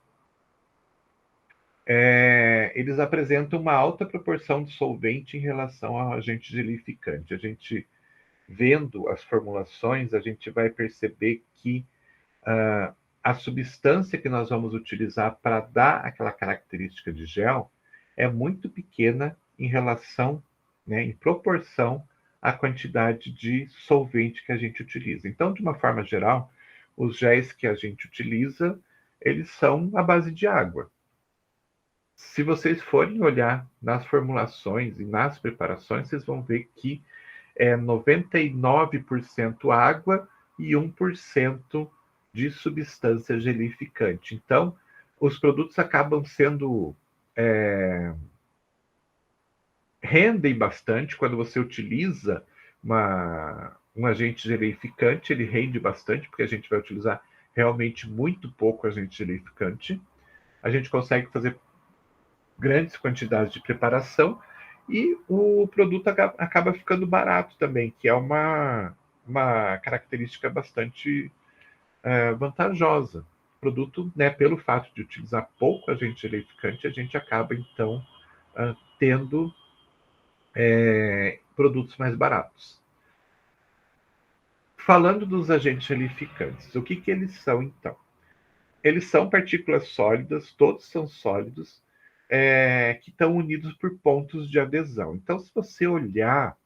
Eles apresentam uma alta proporção de solvente em relação ao agente gelificante. A gente, vendo as formulações, a gente vai perceber que a substância que nós vamos utilizar para dar aquela característica de gel é muito pequena em relação, né, em proporção à quantidade de solvente que a gente utiliza. Então, de uma forma geral, os géis que a gente utiliza, eles são à base de água. Se vocês forem olhar nas formulações e nas preparações, vocês vão ver que é 99% água e 1% de substância gelificante. Então, os produtos acabam sendo rendem bastante quando você utiliza um agente gelificante, ele rende bastante, porque a gente vai utilizar realmente muito pouco agente gelificante. A gente consegue fazer grandes quantidades de preparação e o produto acaba ficando barato também, que é uma característica bastante vantajosa. O produto, né, pelo fato de utilizar pouco agente gelificante, a gente acaba, então, tendo produtos mais baratos. Falando dos agentes gelificantes, o que eles são, então? Eles são partículas sólidas, todos são sólidos, que estão unidos por pontos de adesão. Então, se você olhar,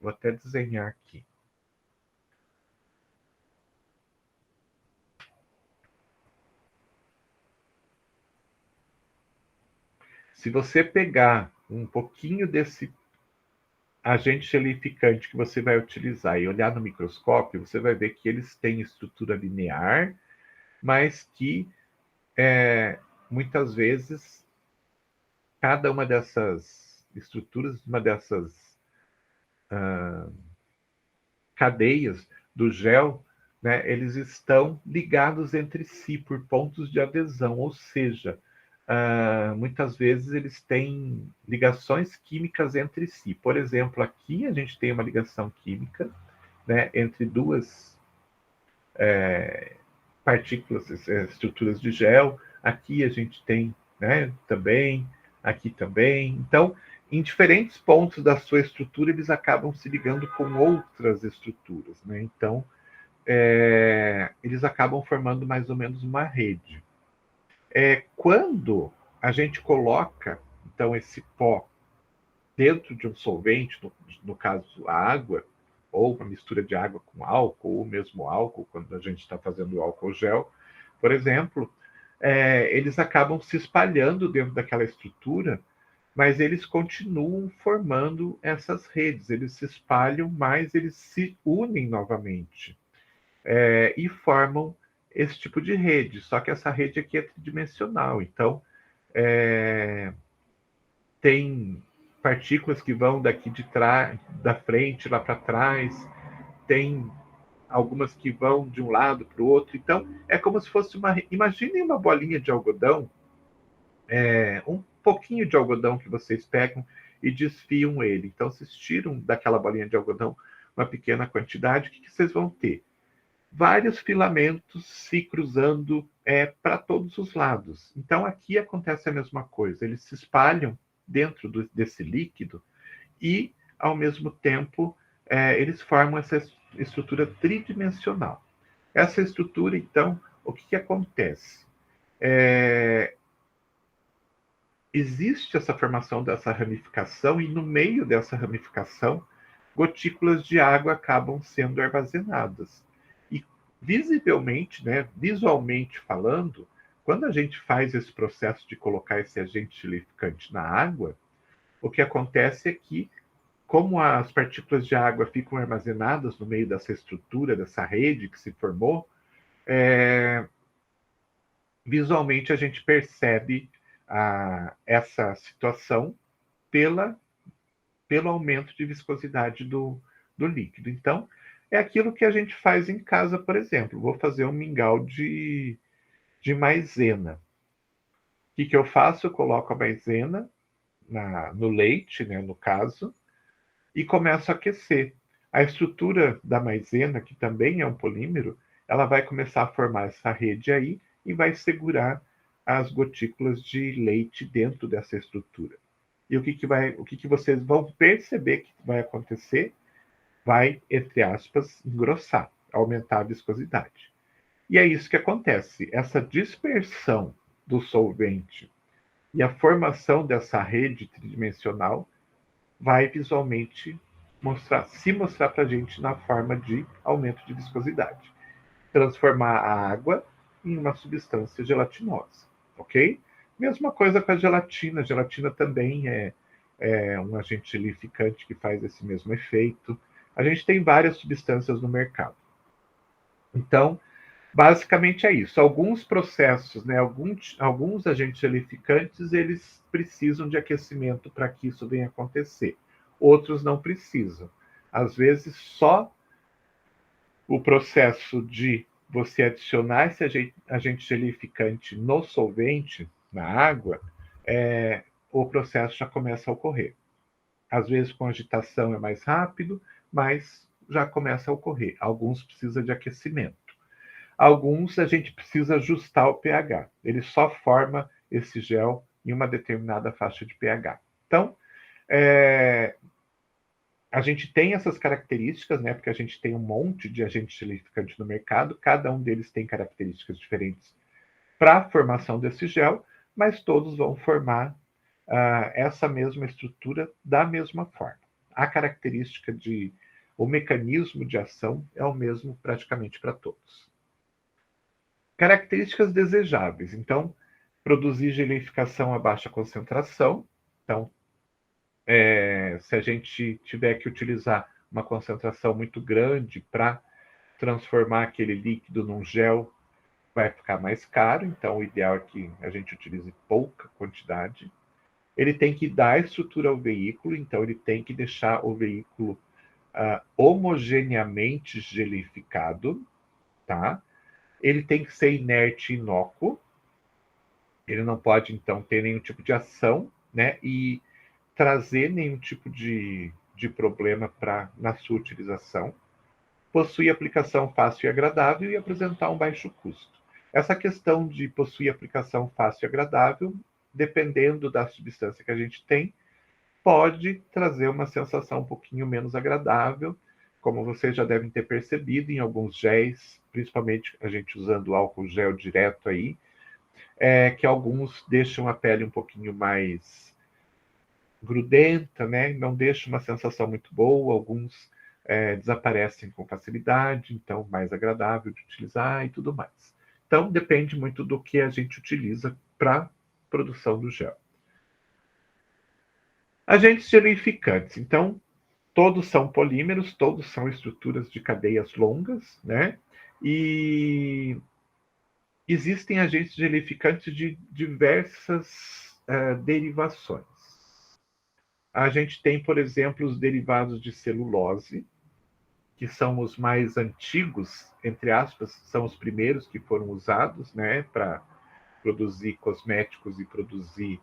vou até desenhar aqui. Se você pegar um pouquinho desse agente gelificante que você vai utilizar e olhar no microscópio, você vai ver que eles têm estrutura linear, mas que muitas vezes cada uma dessas estruturas, uma dessas cadeias do gel, né, eles estão ligados entre si por pontos de adesão, ou seja, muitas vezes eles têm ligações químicas entre si. Por exemplo, aqui a gente tem uma ligação química, né, entre duas partículas, estruturas de gel. Aqui a gente tem, né, também, aqui também. Então, em diferentes pontos da sua estrutura, eles acabam se ligando com outras estruturas, né? Então, eles acabam formando mais ou menos uma rede. Quando a gente coloca, então, esse pó dentro de um solvente, no caso a água, ou uma mistura de água com álcool, ou mesmo álcool, quando a gente está fazendo álcool gel, por exemplo, eles acabam se espalhando dentro daquela estrutura, mas eles continuam formando essas redes, eles se espalham, mas eles se unem novamente e formam esse tipo de rede, só que essa rede aqui é tridimensional, então tem partículas que vão daqui de trás, da frente lá para trás, tem algumas que vão de um lado para o outro. Então, é como se fosse uma. Imaginem uma bolinha de algodão, um pouquinho de algodão que vocês pegam e desfiam ele. Então, vocês tiram daquela bolinha de algodão uma pequena quantidade, o que vocês vão ter? Vários filamentos se cruzando para todos os lados. Então, aqui acontece a mesma coisa. Eles se espalham dentro desse líquido e, ao mesmo tempo, eles formam essa estrutura tridimensional. Essa estrutura, então, o que acontece? Existe essa formação dessa ramificação e, no meio dessa ramificação, gotículas de água acabam sendo armazenadas. E, visivelmente, né, visualmente falando, quando a gente faz esse processo de colocar esse agente gelificante na água, o que acontece é que, como as partículas de água ficam armazenadas no meio dessa estrutura, dessa rede que se formou, visualmente a gente percebe essa situação pelo aumento de viscosidade do líquido. Então, é aquilo que a gente faz em casa, por exemplo. Vou fazer um mingau de maisena. O que eu faço? Eu coloco a maisena no leite, né, no caso, e começo a aquecer. A estrutura da maisena, que também é um polímero, ela vai começar a formar essa rede aí e vai segurar as gotículas de leite dentro dessa estrutura. E o que vocês vão perceber que vai acontecer? Vai, entre aspas, engrossar, aumentar a viscosidade. E é isso que acontece. Essa dispersão do solvente e a formação dessa rede tridimensional vai visualmente se mostrar para a gente na forma de aumento de viscosidade. Transformar a água em uma substância gelatinosa, ok? Mesma coisa com a gelatina. A gelatina também é um agente gelificante que faz esse mesmo efeito. A gente tem várias substâncias no mercado. Então, basicamente é isso. Alguns processos, né, alguns agentes gelificantes, eles precisam de aquecimento para que isso venha acontecer. Outros não precisam. Às vezes, só o processo de você adicionar esse agente gelificante no solvente, na água, o processo já começa a ocorrer. Às vezes, com agitação é mais rápido, mas já começa a ocorrer. Alguns precisam de aquecimento. Alguns a gente precisa ajustar o pH. Ele só forma esse gel em uma determinada faixa de pH. Então, a gente tem essas características, né? Porque a gente tem um monte de agentes gelificantes no mercado, cada um deles tem características diferentes para a formação desse gel, mas todos vão formar essa mesma estrutura da mesma forma. A característica o mecanismo de ação é o mesmo praticamente para todos. Características desejáveis. Então, produzir gelificação a baixa concentração. Então, se a gente tiver que utilizar uma concentração muito grande para transformar aquele líquido num gel, vai ficar mais caro. Então, o ideal é que a gente utilize pouca quantidade. Ele tem que dar estrutura ao veículo, então ele tem que deixar o veículo homogeneamente gelificado, tá? Ele tem que ser inerte e inócuo. Ele não pode, então, ter nenhum tipo de ação, né? E trazer nenhum tipo de problema na sua utilização. Possui aplicação fácil e agradável e apresentar um baixo custo. Essa questão de possuir aplicação fácil e agradável, dependendo da substância que a gente tem, pode trazer uma sensação um pouquinho menos agradável, como vocês já devem ter percebido em alguns géis, principalmente a gente usando álcool gel direto aí, que alguns deixam a pele um pouquinho mais grudenta, né? Não deixa uma sensação muito boa, alguns desaparecem com facilidade, então mais agradável de utilizar e tudo mais. Então depende muito do que a gente utiliza para produção do gel. Agentes gelificantes, então todos são polímeros, todos são estruturas de cadeias longas, né? E existem agentes gelificantes de diversas derivações. A gente tem, por exemplo, os derivados de celulose, que são os mais antigos, entre aspas, são os primeiros que foram usados, né, para produzir cosméticos e produzir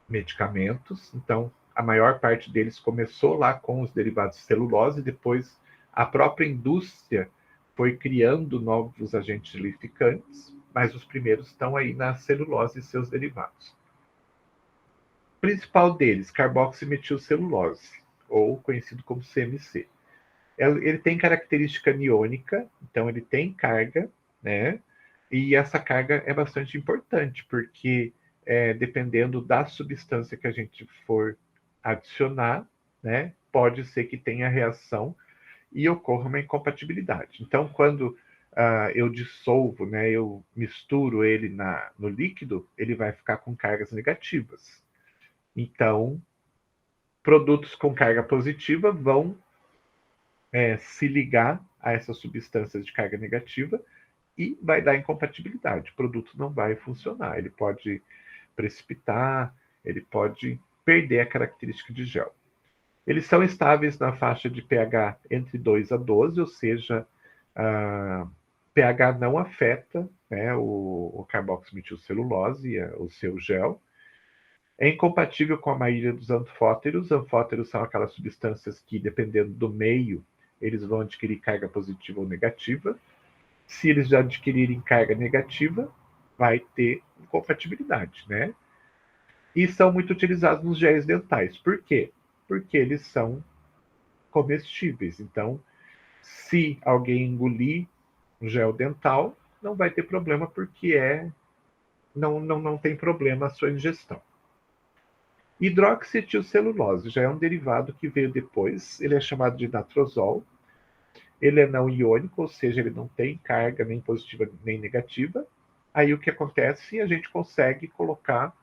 medicamentos. Então, a maior parte deles começou lá com os derivados de celulose, depois a própria indústria foi criando novos agentes gelificantes, mas os primeiros estão aí na celulose e seus derivados. O principal deles, carboximetilcelulose, ou conhecido como CMC. Ele tem característica aniônica, então ele tem carga, né? E essa carga é bastante importante, porque dependendo da substância que a gente for adicionar, né, pode ser que tenha reação e ocorra uma incompatibilidade. Então, quando eu dissolvo, né, eu misturo ele no líquido, ele vai ficar com cargas negativas. Então, produtos com carga positiva vão se ligar a essas substâncias de carga negativa e vai dar incompatibilidade. O produto não vai funcionar. Ele pode precipitar, ele pode perder a característica de gel. Eles são estáveis na faixa de pH entre 2 a 12, ou seja, pH não afeta, né, o carboximetilcelulose, o seu gel. É incompatível com a maioria dos anfóteros. Anfóteros são aquelas substâncias que, dependendo do meio, eles vão adquirir carga positiva ou negativa. Se eles já adquirirem carga negativa, vai ter incompatibilidade, né? E são muito utilizados nos géis dentais. Por quê? Porque eles são comestíveis. Então, se alguém engolir um gel dental, não vai ter problema, porque não tem problema a sua ingestão. Hidroxietilcelulose já é um derivado que veio depois, ele é chamado de natrosol. Ele é não iônico, ou seja, ele não tem carga nem positiva nem negativa. Aí o que acontece? A gente consegue colocar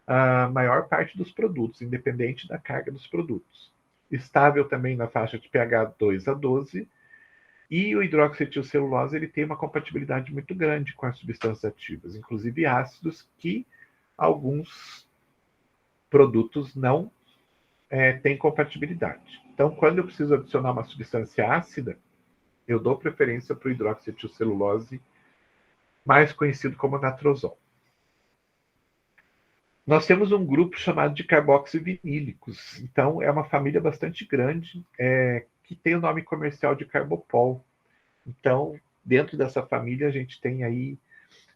a maior parte dos produtos, independente da carga dos produtos. Estável também na faixa de pH 2 a 12. E o hidroxietilcelulose ele tem uma compatibilidade muito grande com as substâncias ativas, inclusive ácidos, que alguns produtos não têm compatibilidade. Então, quando eu preciso adicionar uma substância ácida, eu dou preferência para o hidroxietilcelulose, mais conhecido como natrosol. Nós temos um grupo chamado de carboxivinílicos. Então, é uma família bastante grande, que tem o nome comercial de carbopol. Então, dentro dessa família, a gente tem aí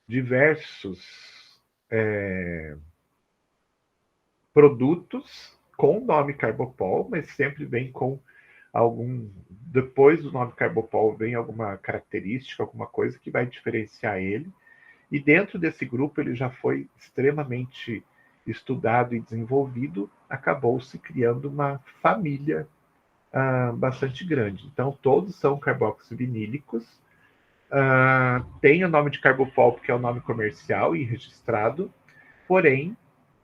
diversos produtos com o nome carbopol, mas sempre vem com depois do nome carbopol vem alguma característica, alguma coisa que vai diferenciar ele. E dentro desse grupo ele já foi extremamente estudado e desenvolvido, acabou-se criando uma família bastante grande. Então todos são carboxivinílicos, Tem o nome de Carbopol, porque é o nome comercial e registrado, porém,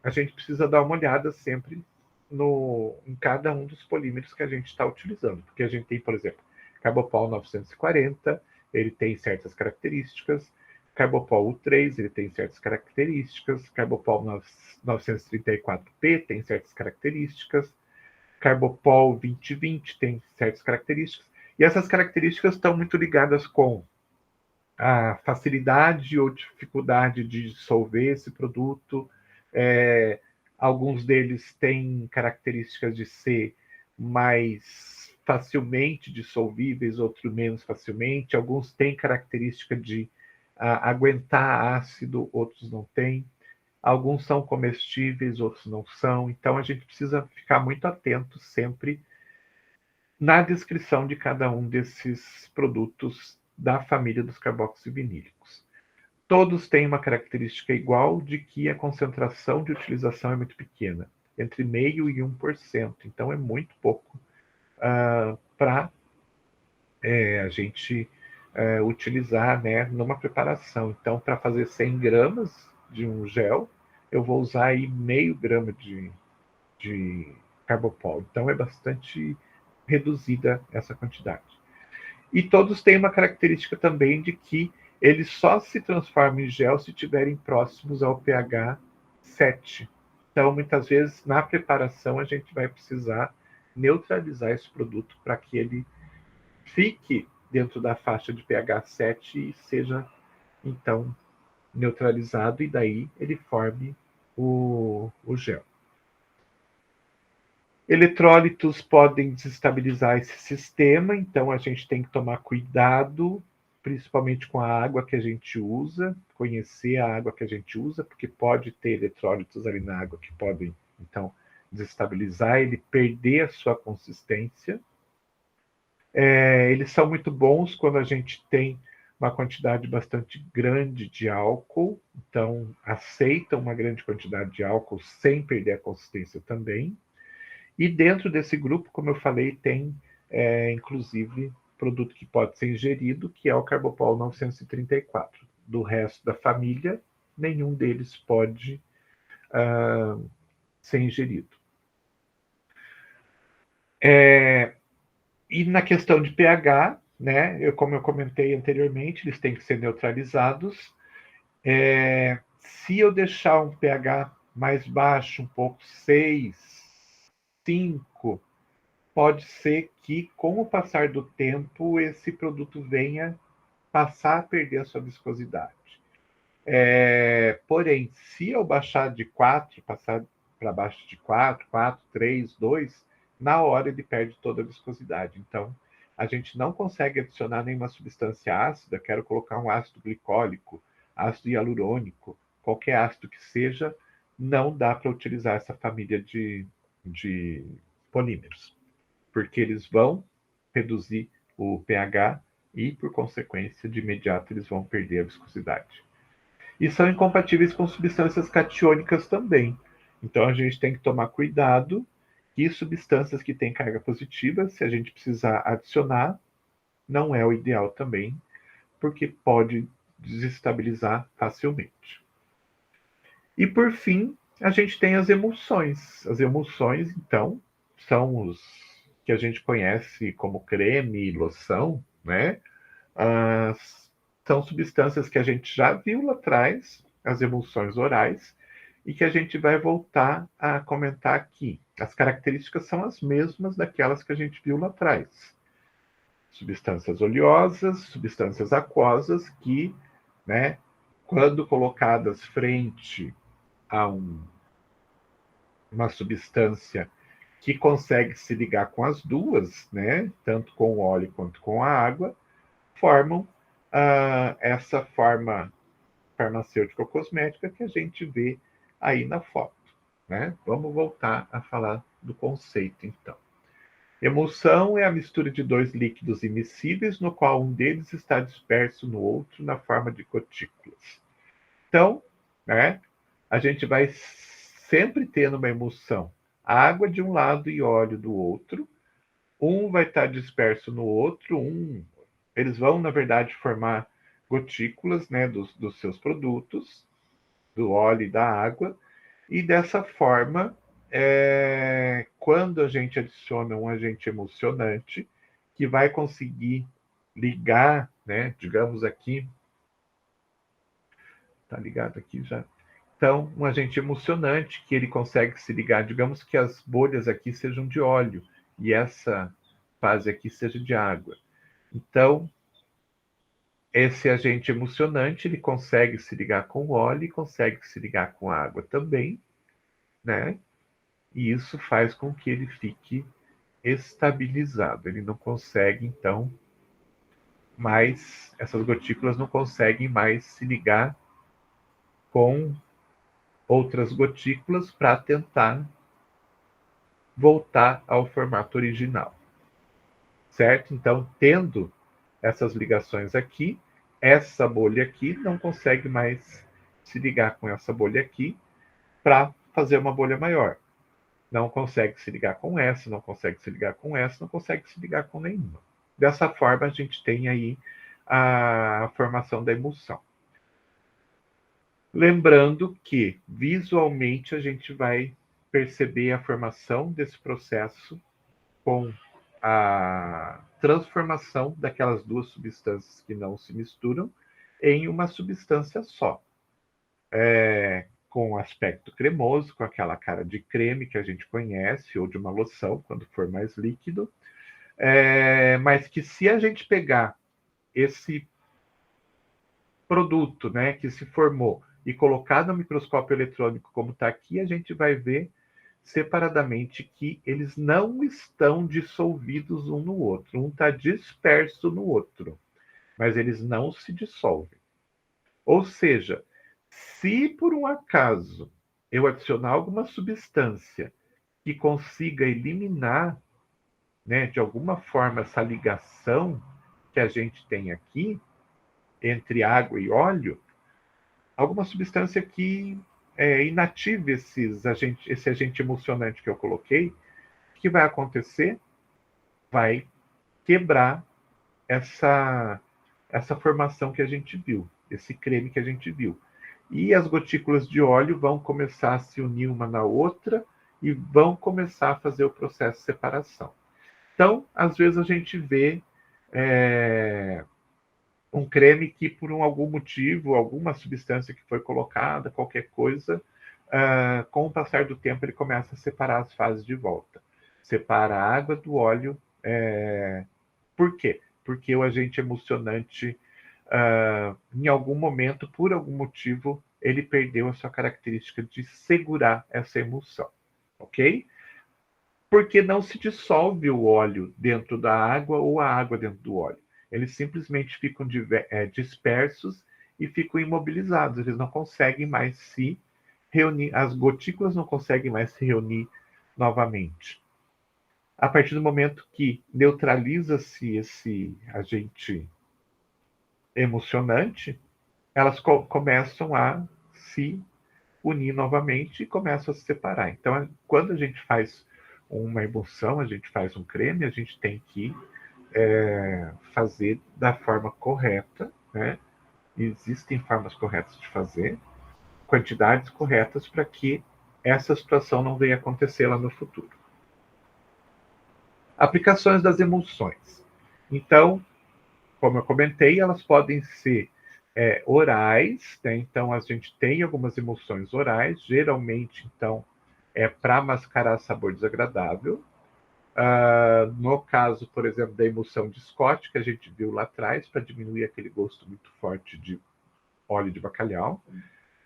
a gente precisa dar uma olhada sempre em cada um dos polímeros que a gente está utilizando, porque a gente tem, por exemplo, Carbopol 940, ele tem certas características, Carbopol U3, ele tem certas características, Carbopol 934P tem certas características, Carbopol 2020 tem certas características, e essas características estão muito ligadas com a facilidade ou dificuldade de dissolver esse produto. Alguns deles têm características de ser mais facilmente dissolvíveis, outros menos facilmente. Alguns têm característica de aguentar ácido, outros não têm. Alguns são comestíveis, outros não são. Então, a gente precisa ficar muito atento sempre na descrição de cada um desses produtos da família dos carboxivinílicos. Todos têm uma característica igual de que a concentração de utilização é muito pequena, entre 0,5% e 1%. Então, é muito pouco para a gente utilizar, né, numa preparação. Então, para fazer 100 gramas de um gel, eu vou usar aí 0,5 grama de Carbopol. Então, é bastante reduzida essa quantidade. E todos têm uma característica também de que eles só se transformam em gel se estiverem próximos ao pH 7. Então, muitas vezes, na preparação, a gente vai precisar neutralizar esse produto para que ele fique dentro da faixa de pH 7 e seja, então, neutralizado, e daí ele forme o gel. Eletrólitos podem desestabilizar esse sistema, então a gente tem que tomar cuidado, principalmente com a água que a gente usa, conhecer a água que a gente usa, porque pode ter eletrólitos ali na água que podem, então, desestabilizar, ele perder a sua consistência. Eles são muito bons quando a gente tem uma quantidade bastante grande de álcool, então aceitam uma grande quantidade de álcool sem perder a consistência também. E dentro desse grupo, como eu falei, tem inclusive produto que pode ser ingerido, que é o Carbopol 934. Do resto da família, nenhum deles pode ser ingerido. E na questão de pH, né, como eu comentei anteriormente, eles têm que ser neutralizados. Se eu deixar um pH mais baixo, um pouco 6, 5, pode ser que, com o passar do tempo, esse produto venha passar a perder a sua viscosidade. Porém, se eu baixar de 4, passar para baixo de 4, 3, 2, na hora ele perde toda a viscosidade. Então, a gente não consegue adicionar nenhuma substância ácida, quero colocar um ácido glicólico, ácido hialurônico, qualquer ácido que seja, não dá para utilizar essa família de polímeros, porque eles vão reduzir o pH e, por consequência, de imediato eles vão perder a viscosidade. E são incompatíveis com substâncias catiônicas também. Então, a gente tem que tomar cuidado que substâncias que têm carga positiva, se a gente precisar adicionar, não é o ideal também, porque pode desestabilizar facilmente. E, por fim, a gente tem as emulsões. As emulsões, então, são os que a gente conhece como creme e loção, né? São substâncias que a gente já viu lá atrás, as emulsões orais, e que a gente vai voltar a comentar aqui. As características são as mesmas daquelas que a gente viu lá atrás. Substâncias oleosas, substâncias aquosas que, né, quando colocadas frente a uma substância que consegue se ligar com as duas, né, tanto com o óleo quanto com a água, formam essa forma farmacêutica ou cosmética que a gente vê aí na foto, né? Vamos voltar a falar do conceito, então. Emulsão é a mistura de dois líquidos immiscíveis, no qual um deles está disperso no outro na forma de gotículas. Então, né, a gente vai sempre ter numa emulsão água de um lado e óleo do outro. Um vai estar disperso no outro, eles vão, na verdade, formar gotículas, né, dos seus produtos, do óleo e da água, e dessa forma, quando a gente adiciona um agente emulsionante, que vai conseguir ligar, né, digamos aqui, tá ligado aqui já. Então, um agente emulsionante que ele consegue se ligar, digamos que as bolhas aqui sejam de óleo e essa fase aqui seja de água. Então, esse agente emulsionante, ele consegue se ligar com o óleo e consegue se ligar com a água também, né? E isso faz com que ele fique estabilizado. Ele não consegue, então, mais, essas gotículas não conseguem mais se ligar com outras gotículas para tentar voltar ao formato original, certo? Então, tendo essas ligações aqui, essa bolha aqui não consegue mais se ligar com essa bolha aqui para fazer uma bolha maior. Não consegue se ligar com essa, não consegue se ligar com essa, não consegue se ligar com nenhuma. Dessa forma, a gente tem aí a formação da emulsão. Lembrando que, visualmente, a gente vai perceber a formação desse processo com a transformação daquelas duas substâncias que não se misturam em uma substância só. Com aspecto cremoso, com aquela cara de creme que a gente conhece, ou de uma loção, quando for mais líquido. Mas que se a gente pegar esse produto, né, que se formou e colocar no microscópio eletrônico como está aqui, a gente vai ver separadamente que eles não estão dissolvidos um no outro. Um está disperso no outro, mas eles não se dissolvem. Ou seja, se por um acaso eu adicionar alguma substância que consiga eliminar, né, de alguma forma essa ligação que a gente tem aqui entre água e óleo, alguma substância que inative esse agente emulsionante que eu coloquei, o que vai acontecer? Vai quebrar essa formação que a gente viu, esse creme que a gente viu. E as gotículas de óleo vão começar a se unir uma na outra e vão começar a fazer o processo de separação. Então, às vezes a gente vê um creme que, por algum motivo, alguma substância que foi colocada, qualquer coisa, com o passar do tempo ele começa a separar as fases de volta. Separa a água do óleo. Por quê? Porque o agente emulsionante, em algum momento, por algum motivo, ele perdeu a sua característica de segurar essa emulsão, ok? Porque não se dissolve o óleo dentro da água ou a água dentro do óleo. Eles simplesmente ficam dispersos e ficam imobilizados. Eles não conseguem mais se reunir, as gotículas não conseguem mais se reunir novamente. A partir do momento que neutraliza-se esse agente emulsionante, elas começam a se unir novamente e começam a se separar. Então, quando a gente faz uma emulsão, a gente faz um creme, a gente tem que fazer da forma correta, né? Existem formas corretas de fazer, quantidades corretas para que essa situação não venha acontecer lá no futuro. Aplicações das emulsões. Então, como eu comentei, elas podem ser orais, né? Então a gente tem algumas emulsões orais, geralmente, então, para mascarar sabor desagradável. No caso, por exemplo, da emulsão de Scott, que a gente viu lá atrás, para diminuir aquele gosto muito forte de óleo de bacalhau.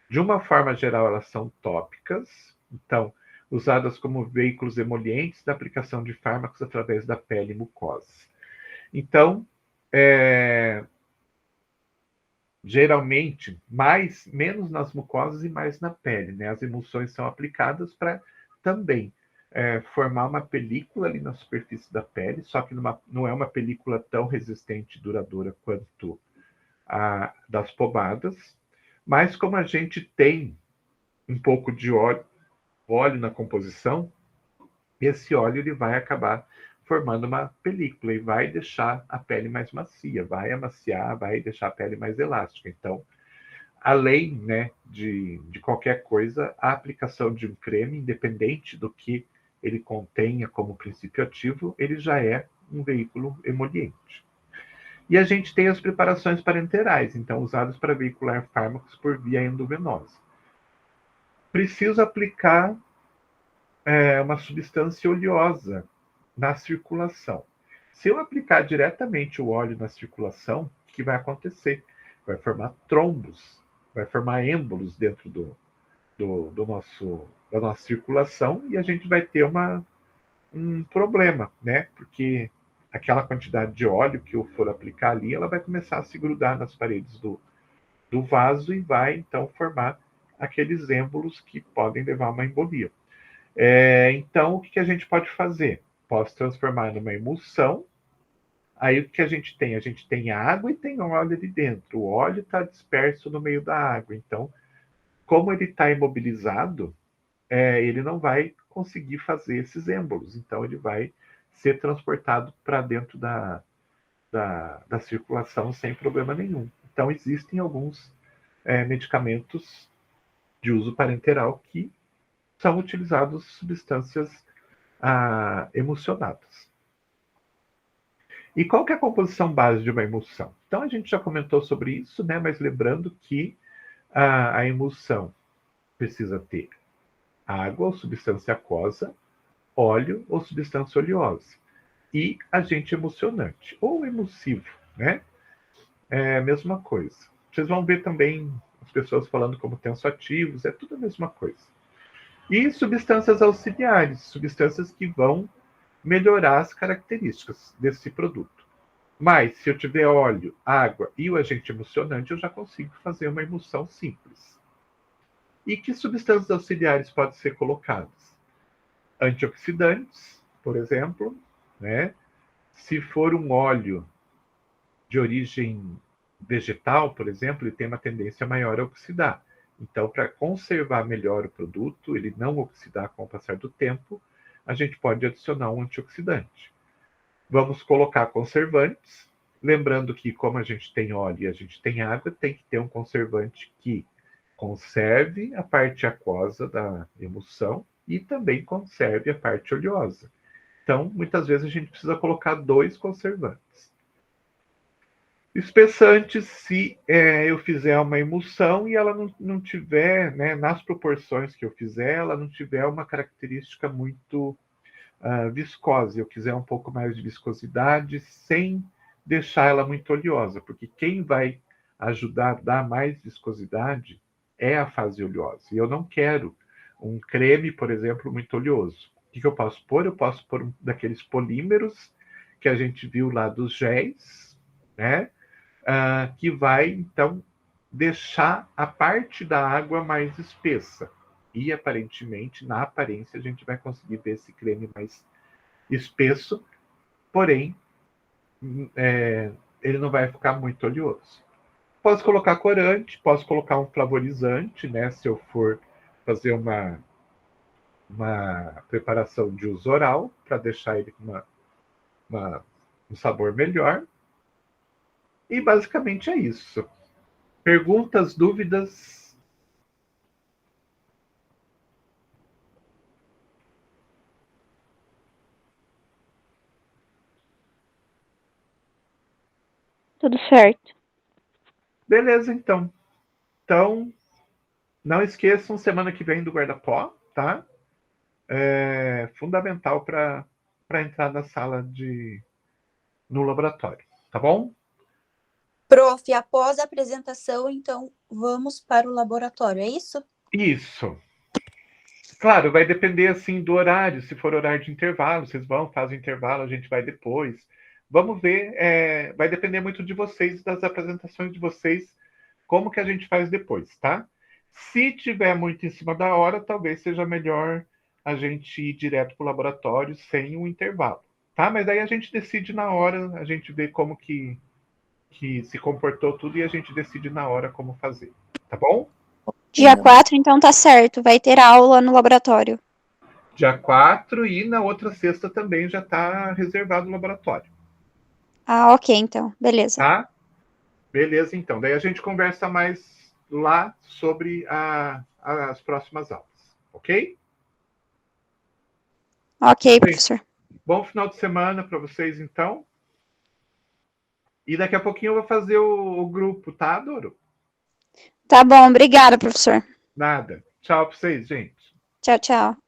De uma forma geral, elas são tópicas, então, usadas como veículos emolientes da aplicação de fármacos através da pele e mucosa. Então, geralmente, menos nas mucosas e mais na pele, né? As emulsões são aplicadas para também formar uma película ali na superfície da pele, só que não é uma película tão resistente e duradoura quanto a das pomadas, mas como a gente tem um pouco de óleo na composição, esse óleo ele vai acabar formando uma película e vai deixar a pele mais macia, vai amaciar, vai deixar a pele mais elástica. Então, além, né, de qualquer coisa, a aplicação de um creme, independente do que ele contenha como princípio ativo, ele já é um veículo emoliente. E a gente tem as preparações parenterais, então usadas para veicular fármacos por via endovenosa. Preciso aplicar uma substância oleosa na circulação. Se eu aplicar diretamente o óleo na circulação, o que vai acontecer? Vai formar trombos, vai formar êmbolos dentro da nossa circulação e a gente vai ter um problema, né? Porque aquela quantidade de óleo que eu for aplicar ali, ela vai começar a se grudar nas paredes do vaso e vai, então, formar aqueles êmbolos que podem levar a uma embolia. Então, o que a gente pode fazer? Posso transformar numa emulsão. Aí o que a gente tem? A gente tem água e tem óleo ali dentro. O óleo está disperso no meio da água. Então, como ele está imobilizado, ele não vai conseguir fazer esses êmbolos. Então, ele vai ser transportado para dentro da circulação sem problema nenhum. Então, existem alguns medicamentos de uso parenteral que são utilizados substâncias emulsionadas. E qual que é a composição base de uma emulsão? Então, a gente já comentou sobre isso, né? Mas lembrando que a emulsão precisa ter água ou substância aquosa, óleo ou substância oleosa e agente emulsionante ou emulsivo, né? É a mesma coisa. Vocês vão ver também as pessoas falando como tensoativos, é tudo a mesma coisa. E substâncias auxiliares, substâncias que vão melhorar as características desse produto. Mas, se eu tiver óleo, água e o agente emulsionante, eu já consigo fazer uma emulsão simples. E que substâncias auxiliares podem ser colocadas? Antioxidantes, por exemplo, né? Se for um óleo de origem vegetal, por exemplo, ele tem uma tendência maior a oxidar. Então, para conservar melhor o produto, ele não oxidar com o passar do tempo, a gente pode adicionar um antioxidante. Vamos colocar conservantes, lembrando que como a gente tem óleo e a gente tem água, tem que ter um conservante que conserve a parte aquosa da emulsão e também conserve a parte oleosa. Então, muitas vezes a gente precisa colocar 2 conservantes. Espessantes, se eu fizer uma emulsão e ela não tiver, né, nas proporções que eu fizer, ela não tiver uma característica muito viscosa, eu quiser um pouco mais de viscosidade, sem deixar ela muito oleosa, porque quem vai ajudar a dar mais viscosidade é a fase oleosa. E eu não quero um creme, por exemplo, muito oleoso. O que eu posso pôr? Eu posso pôr daqueles polímeros que a gente viu lá dos géis, né? Que vai, então, deixar a parte da água mais espessa. E, aparentemente, na aparência, a gente vai conseguir ver esse creme mais espesso, porém, ele não vai ficar muito oleoso. Posso colocar corante, posso colocar um flavorizante, né? Se eu for fazer uma preparação de uso oral, para deixar ele com um sabor melhor. E basicamente é isso. Perguntas, dúvidas? Tudo certo. Beleza, então. Então, não esqueçam, semana que vem do guarda-pó, tá? É fundamental para entrar na sala no laboratório, tá bom? Prof, após a apresentação, então, vamos para o laboratório, é isso? Isso. Claro, vai depender, assim, do horário. Se for horário de intervalo, vocês vão, fazem o intervalo, a gente vai depois. Vamos ver, vai depender muito de vocês, das apresentações de vocês, como que a gente faz depois, tá? Se tiver muito em cima da hora, talvez seja melhor a gente ir direto para o laboratório sem um intervalo, tá? Mas daí a gente decide na hora, a gente vê como que se comportou tudo e a gente decide na hora como fazer, tá bom? Dia 4, então tá certo. Vai ter aula no laboratório. Dia 4 e na outra sexta também já está reservado o laboratório. Ah, ok, então. Beleza. Tá? Beleza, então. Daí a gente conversa mais lá sobre as próximas aulas. Ok? Ok, professor. Bom final de semana para vocês, então. E daqui a pouquinho eu vou fazer o grupo, tá, Doro? Tá bom, obrigada, professor. Nada. Tchau para vocês, gente. Tchau, tchau.